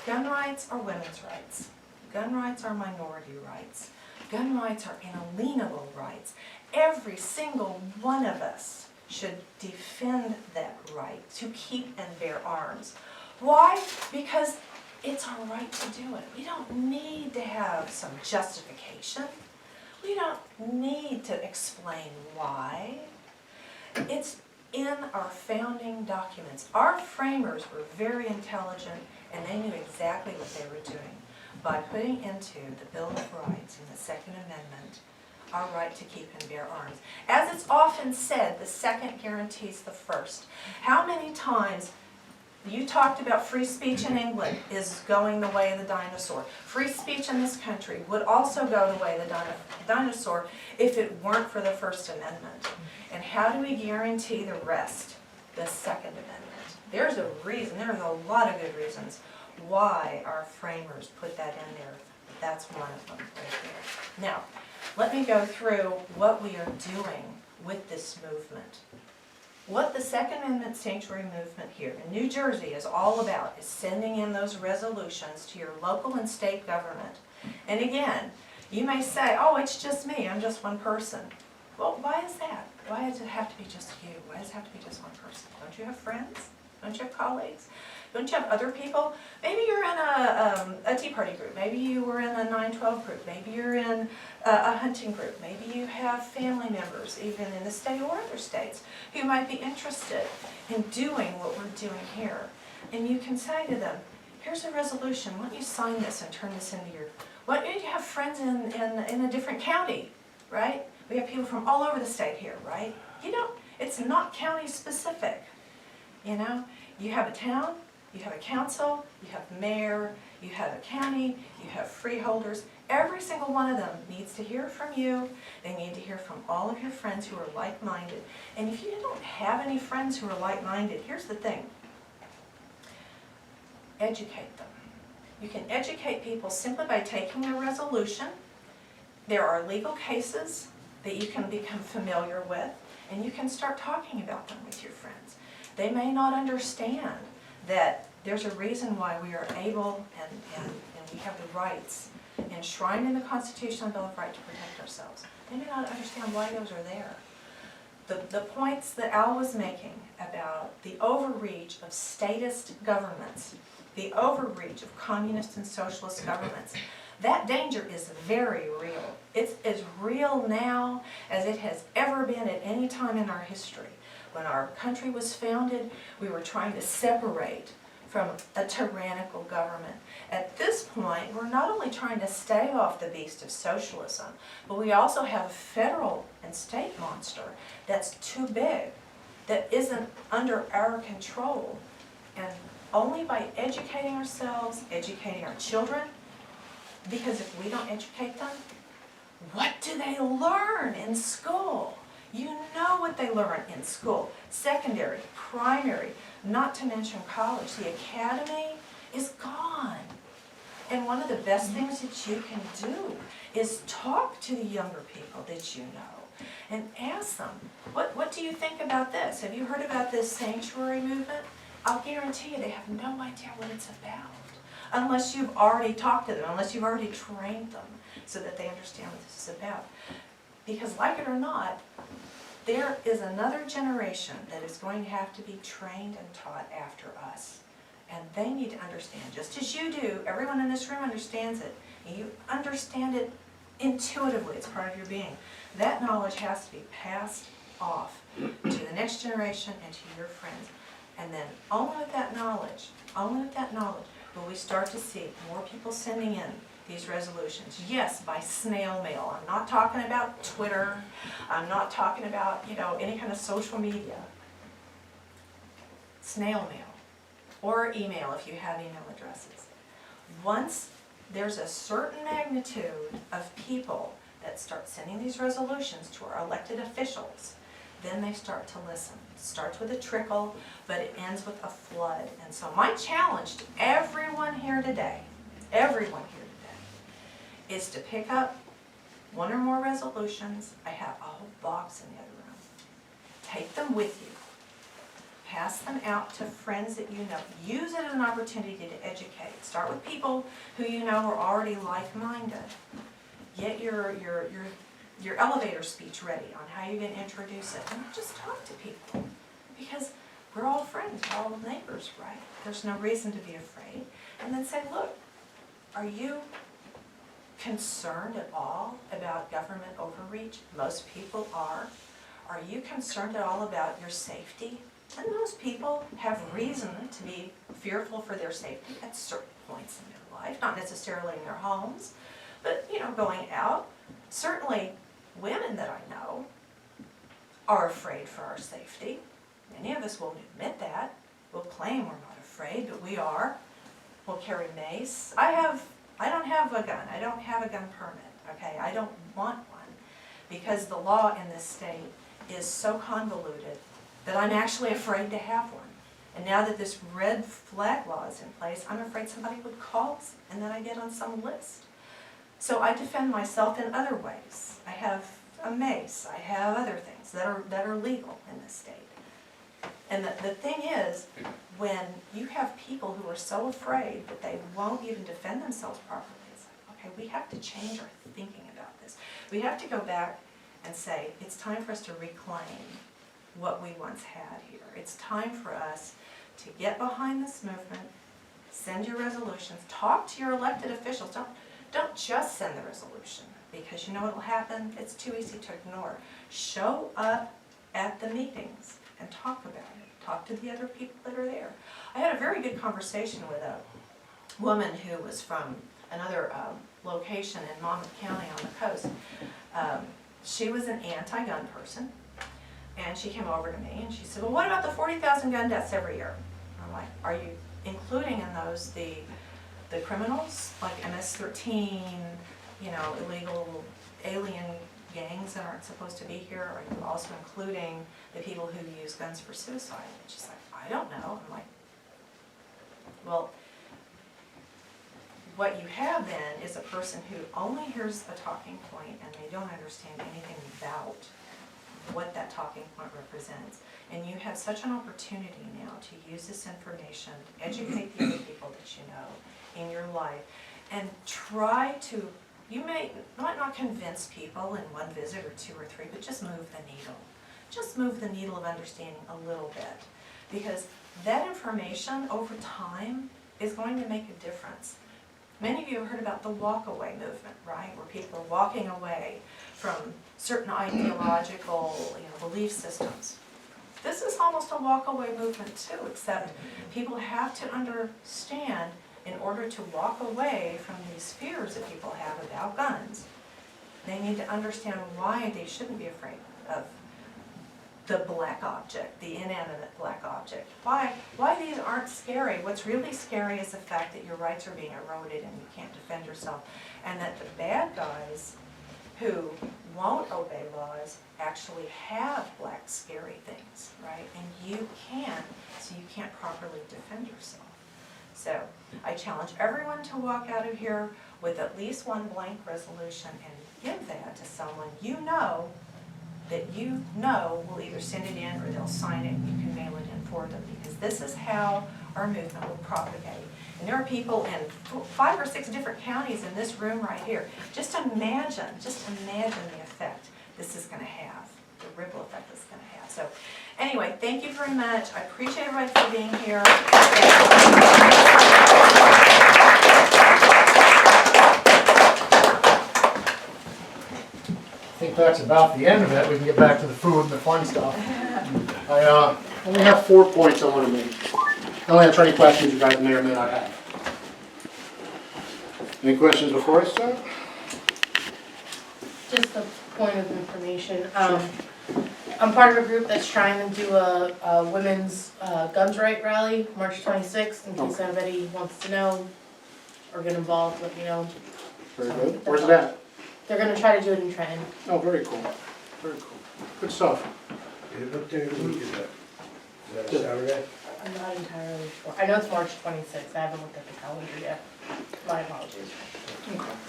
gun rights are women's rights. Gun rights are minority rights. Gun rights are inalienable rights. Every single one of us should defend that right to keep and bear arms. Why? Because it's our right to do it. We don't need to have some justification. We don't need to explain why. It's in our founding documents. Our framers were very intelligent and they knew exactly what they were doing by putting into the Bill of Rights in the Second Amendment our right to keep and bear arms. As it's often said, the second guarantees the first. How many times you talked about free speech in England is going the way of the dinosaur. Free speech in this country would also go the way of the dinosaur if it weren't for the First Amendment. And how do we guarantee the rest? The Second Amendment. There's a reason, there's a lot of good reasons why our framers put that in there. That's one of them right there. Now, let me go through what we are doing with this movement. What the Second Amendment sanctuary movement here in New Jersey is all about is sending in those resolutions to your local and state government. And again, you may say, oh, it's just me, I'm just one person. Well, why is that? Why does it have to be just you? Why does it have to be just one person? Don't you have friends? Don't you have colleagues? Don't you have other people? Maybe you're in a Tea Party group. Maybe you were in a 9/12 group. Maybe you're in a hunting group. Maybe you have family members, even in the state or other states, who might be interested in doing what we're doing here. And you can say to them, here's a resolution. Why don't you sign this and turn this into your... Why don't you have friends in a different county, right? We have people from all over the state here, right? You know, it's not county specific. You know, you have a town, you have a council, you have a mayor, you have a county, you have freeholders. Every single one of them needs to hear from you. They need to hear from all of your friends who are like-minded. And if you don't have any friends who are like-minded, here's the thing. Educate them. You can educate people simply by taking a resolution. There are legal cases that you can become familiar with, and you can start talking about them with your friends. They may not understand that there's a reason why we are able and we have the rights enshrined in the Constitutional Bill of Rights to protect ourselves. They may not understand why those are there. The points that Al was making about the overreach of statist governments, the overreach of communist and socialist governments, that danger is very real. It's as real now as it has ever been at any time in our history. When our country was founded, we were trying to separate from a tyrannical government. At this point, we're not only trying to stave off the beast of socialism, but we also have a federal and state monster that's too big, that isn't under our control. And only by educating ourselves, educating our children, because if we don't educate them, what do they learn in school? You know what they learn in school, secondary, primary, not to mention college. The academy is gone. And one of the best things that you can do is talk to the younger people that you know and ask them, what do you think about this? Have you heard about this sanctuary movement? I'll guarantee you they have no idea what it's about unless you've already talked to them, unless you've already trained them so that they understand what this is about. Because like it or not, there is another generation that is going to have to be trained and taught after us. And they need to understand, just as you do, everyone in this room understands it, and you understand it intuitively, it's part of your being. That knowledge has to be passed off to the next generation and to your friends. And then only with that knowledge, will we start to see more people sending in these resolutions. Yes, by snail mail. I'm not talking about Twitter. I'm not talking about, any kind of social media. Snail mail or email if you have email addresses. Once there's a certain magnitude of people that start sending these resolutions to our elected officials, then they start to listen. It starts with a trickle, but it ends with a flood. And so my challenge to everyone here today, is to pick up one or more resolutions. I have a whole box in the other room. Take them with you. Pass them out to friends that you know. Use it as an opportunity to educate. Start with people who you know are already like-minded. Get your elevator speech ready on how you're going to introduce it. And just talk to people. Because we're all friends, we're all neighbors, right? There's no reason to be afraid. And then say, look, are you concerned at all about government overreach? Most people are. Are you concerned at all about your safety? And most people have reason to be fearful for their safety at certain points in their life, not necessarily in their homes, but going out. Certainly women that I know are afraid for our safety. Many of us won't admit that. We'll claim we're not afraid, but we are. We'll carry mace. I don't have a gun. I don't have a gun permit, okay? I don't want one because the law in this state is so convoluted that I'm actually afraid to have one. And now that this red flag law is in place, I'm afraid somebody would call us and then I get on some list. So I defend myself in other ways. I have a mace. I have other things that are legal in this state. And the thing is, when you have people who are so afraid that they won't even defend themselves properly, it's like, okay, we have to change our thinking about this. We have to go back and say, it's time for us to reclaim what we once had here. It's time for us to get behind this movement, send your resolutions, talk to your elected officials. Don't just send the resolution, because you know what will happen? It's too easy to ignore. Show up at the meetings and talk about it. Talk to the other people that are there. I had a very good conversation with a woman who was from another location in Monmouth County on the coast. She was an anti-gun person, and she came over to me and she said, well, what about the 40,000 gun deaths every year? I'm like, are you including in those the criminals, like MS-13, illegal alien gangs that aren't supposed to be here? Are you also including the people who use guns for suicide? And she's like, I don't know. I'm like, well, what you have then is a person who only hears a talking point and they don't understand anything about what that talking point represents. And you have such an opportunity now to use this information, educate the other people that you know in your life, and try to, you might not convince people in one visit or two or three, but just move the needle. Just move the needle of understanding a little bit. Because that information over time is going to make a difference. Many of you have heard about the walk-away movement, right? Where people are walking away from certain ideological belief systems. This is almost a walk-away movement too, except people have to understand, in order to walk away from these fears that people have about guns, they need to understand why they shouldn't be afraid of the black object, the inanimate black object. Why these aren't scary. What's really scary is the fact that your rights are being eroded and you can't defend yourself. And that the bad guys who won't obey laws actually have black scary things, right? And you can, so you can't properly defend yourself. So I challenge everyone to walk out of here with at least one blank resolution and give that to someone you know that you know will either send it in or they'll sign it and you can mail it in for them, because this is how our movement will propagate. And there are people in 5 or 6 different counties in this room right here. Just imagine the effect this is going to have, the ripple effect this is going to have. So anyway, thank you very much. I appreciate everybody for being here. I think that's about the end of it. We can get back to the food and the fun stuff. I only have 4 points I want to make. I only answer any questions you guys may or may not have. Any questions before I start? Just a point of information. I'm part of a group that's trying to do a women's guns right rally, March 26th, in case anybody wants to know or get involved, let me know. Very good. Where's it at? They're gonna try to do it in Trenton. Oh, very cool, very cool. Good stuff. What day of the week is that? Is that a Saturday? I'm not entirely sure. I know it's March 26th. I haven't looked at the calendar yet. My apologies.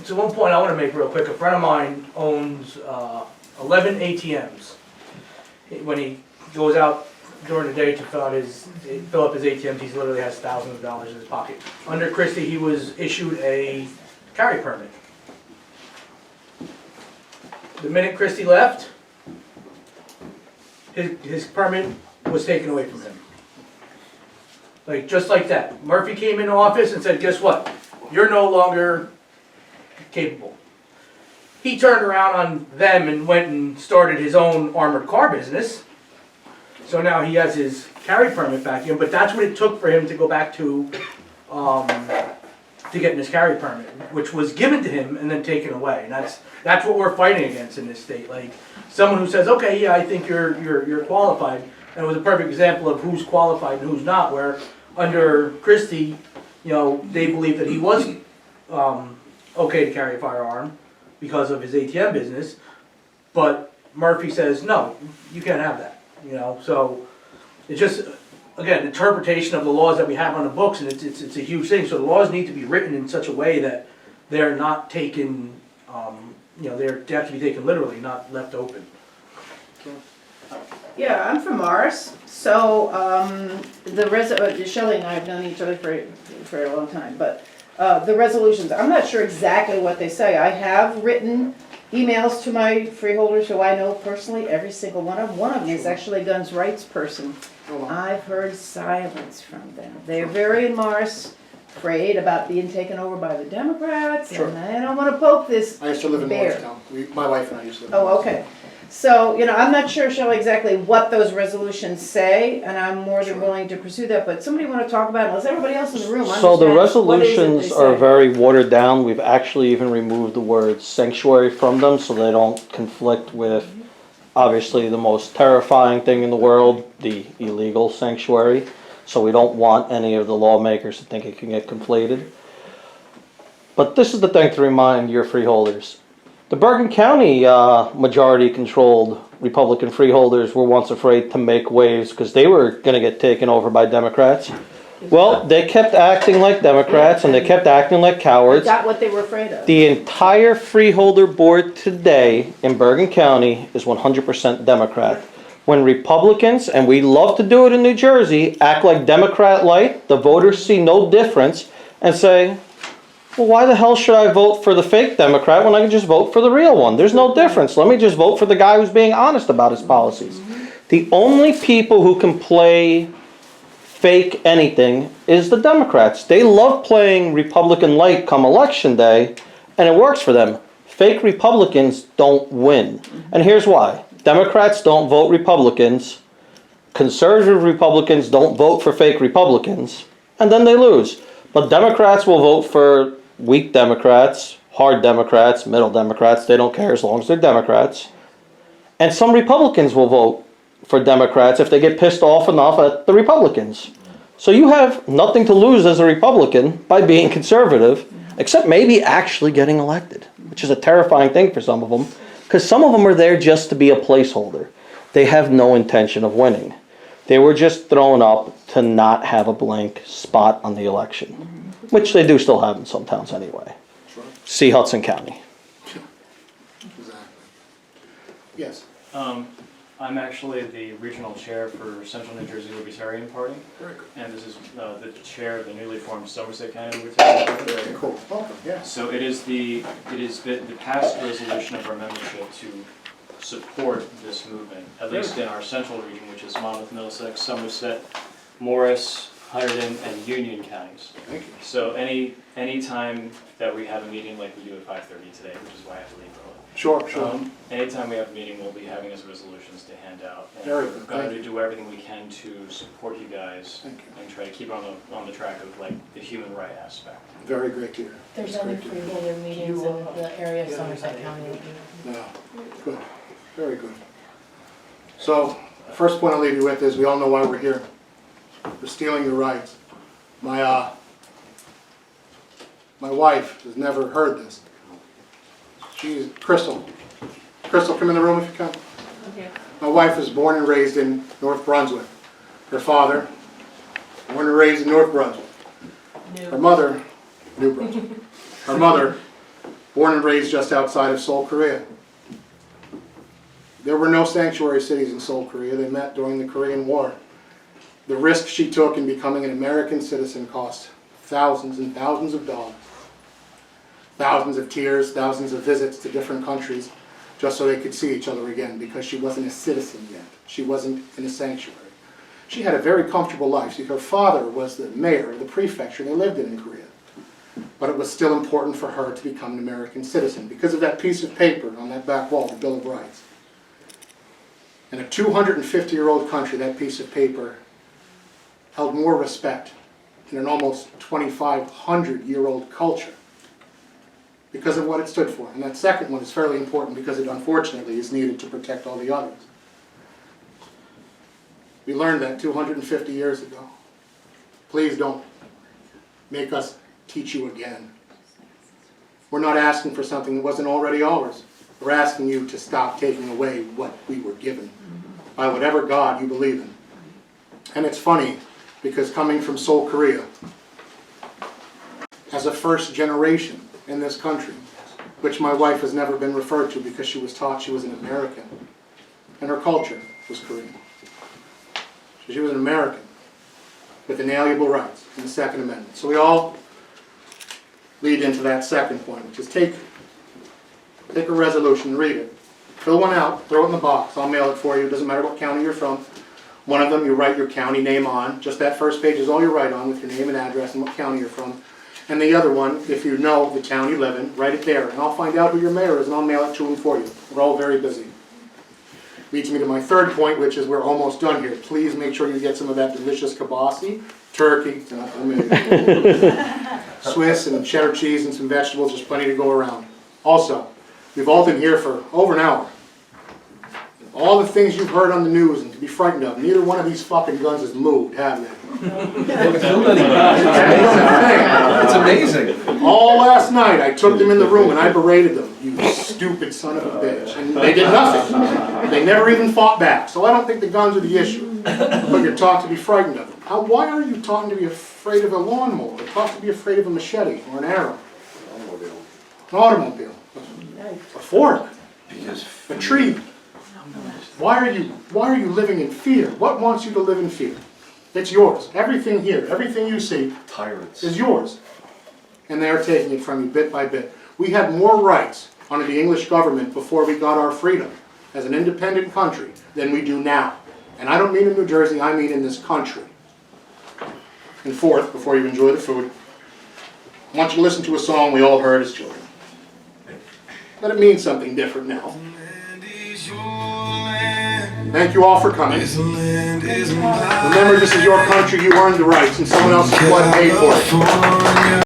So one point I want to make real quick, a friend of mine owns 11 ATMs. When he goes out during the day to fill up his ATMs, he literally has thousands of dollars in his pocket. Under Christie, he was issued a carry permit. The minute Christie left, his permit was taken away from him. Like, just like that. Murphy came in the office and said, guess what? You're no longer capable. He turned around on them and went and started his own armored car business. So now he has his carry permit back again, but that's what it took for him to go back to getting his carry permit, which was given to him and then taken away. And that's what we're fighting against in this state. Like, someone who says, okay, yeah, I think you're qualified. And it was a perfect example of who's qualified and who's not, where under Christie, you know, they believed that he was okay to carry a firearm because of his ATM business, but Murphy says, no, you can't have that, you know, so it's just, again, interpretation of the laws that we have on the books, and it's a huge thing, so the laws need to be written in such a way that they're not taken, you know, they have to be taken literally, not left open. Yeah, I'm from Morris, so Shelly and I have known each other for a long time, but the resolutions, I'm not sure exactly what they say. I have written emails to my freeholders who I know personally, every single one of them. One of them is actually a guns rights person. I've heard silence from them. They're very in Morris, afraid about being taken over by the Democrats, Sure. and I don't want to poke this I used to live in bear. Morristown. My wife and I used to live in Oh, okay. So, you know, I'm not sure, Shelley, exactly what those resolutions say, and I'm more than willing to pursue that, but somebody want to talk about it, unless everybody else in the room So the understands what it is that they resolutions are say. very watered down. We've actually even removed the word sanctuary from them so they don't conflict with obviously the most terrifying thing in the world, the illegal sanctuary. So we don't want any of the lawmakers to think it can get conflated. But this is the thing to remind your freeholders. The Bergen County majority-controlled Republican freeholders were once afraid to make waves because they were going to get taken over by Democrats. Well, they kept acting like Democrats and they kept acting like cowards. Got what they were afraid of. The entire freeholder board today in Bergen County is 100% Democrat. When Republicans, and we love to do it in New Jersey, act like Democrat light, the voters see no difference and say, well, why the hell should I vote for the fake Democrat when I can just vote for the real one? There's no difference. Let me just vote for the guy who's being honest about his policies. The only people who can play fake anything is the Democrats. They love playing Republican light come election day, and it works for them. Fake Republicans don't win. And here's why. Democrats don't vote Republicans. Conservative Republicans don't vote for fake Republicans. And then they lose. But Democrats will vote for weak Democrats, hard Democrats, middle Democrats. They don't care as long as they're Democrats. And some Republicans will vote for Democrats if they get pissed off enough at the Republicans. So you have nothing to lose as a Republican by being conservative, except maybe actually getting elected, which is a terrifying thing for some of them, because some of them are there just to be a placeholder. They have no intention of winning. They were just thrown up to not have a blank spot on the election, which they do still have in some towns anyway. Sure. See Hudson County. Exactly. Yes. I'm actually the regional chair for Central New Jersey Libertarian Party, Very good. and this is the chair of the newly formed Somerset County Libertarian Party. Very cool. Welcome. Yeah. So it is the past resolution of our membership to support this movement, at least in our central region, which is Monmouth, Middlesex, Somerset, Morris, Hunterdon, and Union counties. Thank you. So any time that we have a meeting like we do at 5:30 today, which is why I have to leave early. Sure, sure. Anytime we have a meeting, we'll be having as resolutions to hand out. And Very we're good. going Thank to you. do everything we can to support you guys Thank you. and try to keep on the track of like the human right aspect. Very great to hear. There's That's only great to hear. freeholder meetings in the area of Somerset County. Yeah. Good. Very good. So, the first point I'll leave you with is we all know why we're here. We're stealing your rights. My wife has never heard this. She's Crystal. Crystal, come in the room if you can. My wife was born and raised in North Brunswick. Her father, born and raised in North Brunswick. Her mother, New Brunswick. Her mother, born and raised just outside of Seoul, Korea. There were no sanctuary cities in Seoul, Korea. They met during the Korean War. The risk she took in becoming an American citizen cost thousands and thousands of dollars. Thousands of tears, thousands of visits to different countries, just so they could see each other again, because she wasn't a citizen yet. She wasn't in a sanctuary. She had a very comfortable life. See, her father was the mayor of the prefecture they lived in Korea. But it was still important for her to become an American citizen because of that piece of paper on that back wall, the Bill of Rights. In a 250-year-old country, that piece of paper held more respect in an almost 2,500-year-old culture because of what it stood for. And that second one is fairly important because it unfortunately is needed to protect all the others. We learned that 250 years ago. Please don't make us teach you again. We're not asking for something that wasn't already ours. We're asking you to stop taking away what we were given by whatever God you believe in. And it's funny because coming from Seoul, Korea, as a first generation in this country, which my wife has never been referred to because she was taught she was an American, and her culture was Korean. So she was an American with inalienable rights in the Second Amendment. So we all lead into that second point, which is take a resolution and read it. Fill one out, throw it in the box. I'll mail it for you. It doesn't matter what county you're from. One of them you write your county name on. Just that first page is all you write on with your name and address and what county you're from. And the other one, if you know the town you live in, write it there. And I'll find out who your mayor is and I'll mail it to him for you. We're all very busy. Leads me to my third point, which is we're almost done here. Please make sure you get some of that delicious kibasi, turkey, Swiss and cheddar cheese and some vegetables. There's plenty to go around. Also, we've all been here for over an hour. All the things you've heard on the news and to be frightened of, neither one of these fucking guns has moved, have they? It's amazing. All last night I took them in the room and I berated them. You stupid son of a bitch. And they did nothing. They never even fought back. So I don't think the guns are the issue. But you're taught to be frightened of them. Why are you taught to be afraid of a lawnmower? You're taught to be afraid of a machete or an arrow. An automobile. A fork. A tree. Why are you living in fear? What wants you to live in fear? It's yours. Everything here, everything you see Tyrants. is yours. And they are taking it from you bit by bit. We had more rights under the English government before we got our freedom as an independent country than we do now. And I don't mean in New Jersey, I mean in this country. And fourth, before you enjoy the food, I want you to listen to a song we all heard as children. Let it mean something different now. Thank you all for coming. Remember, this is your country, you earned the rights, and someone else's blood paid for it.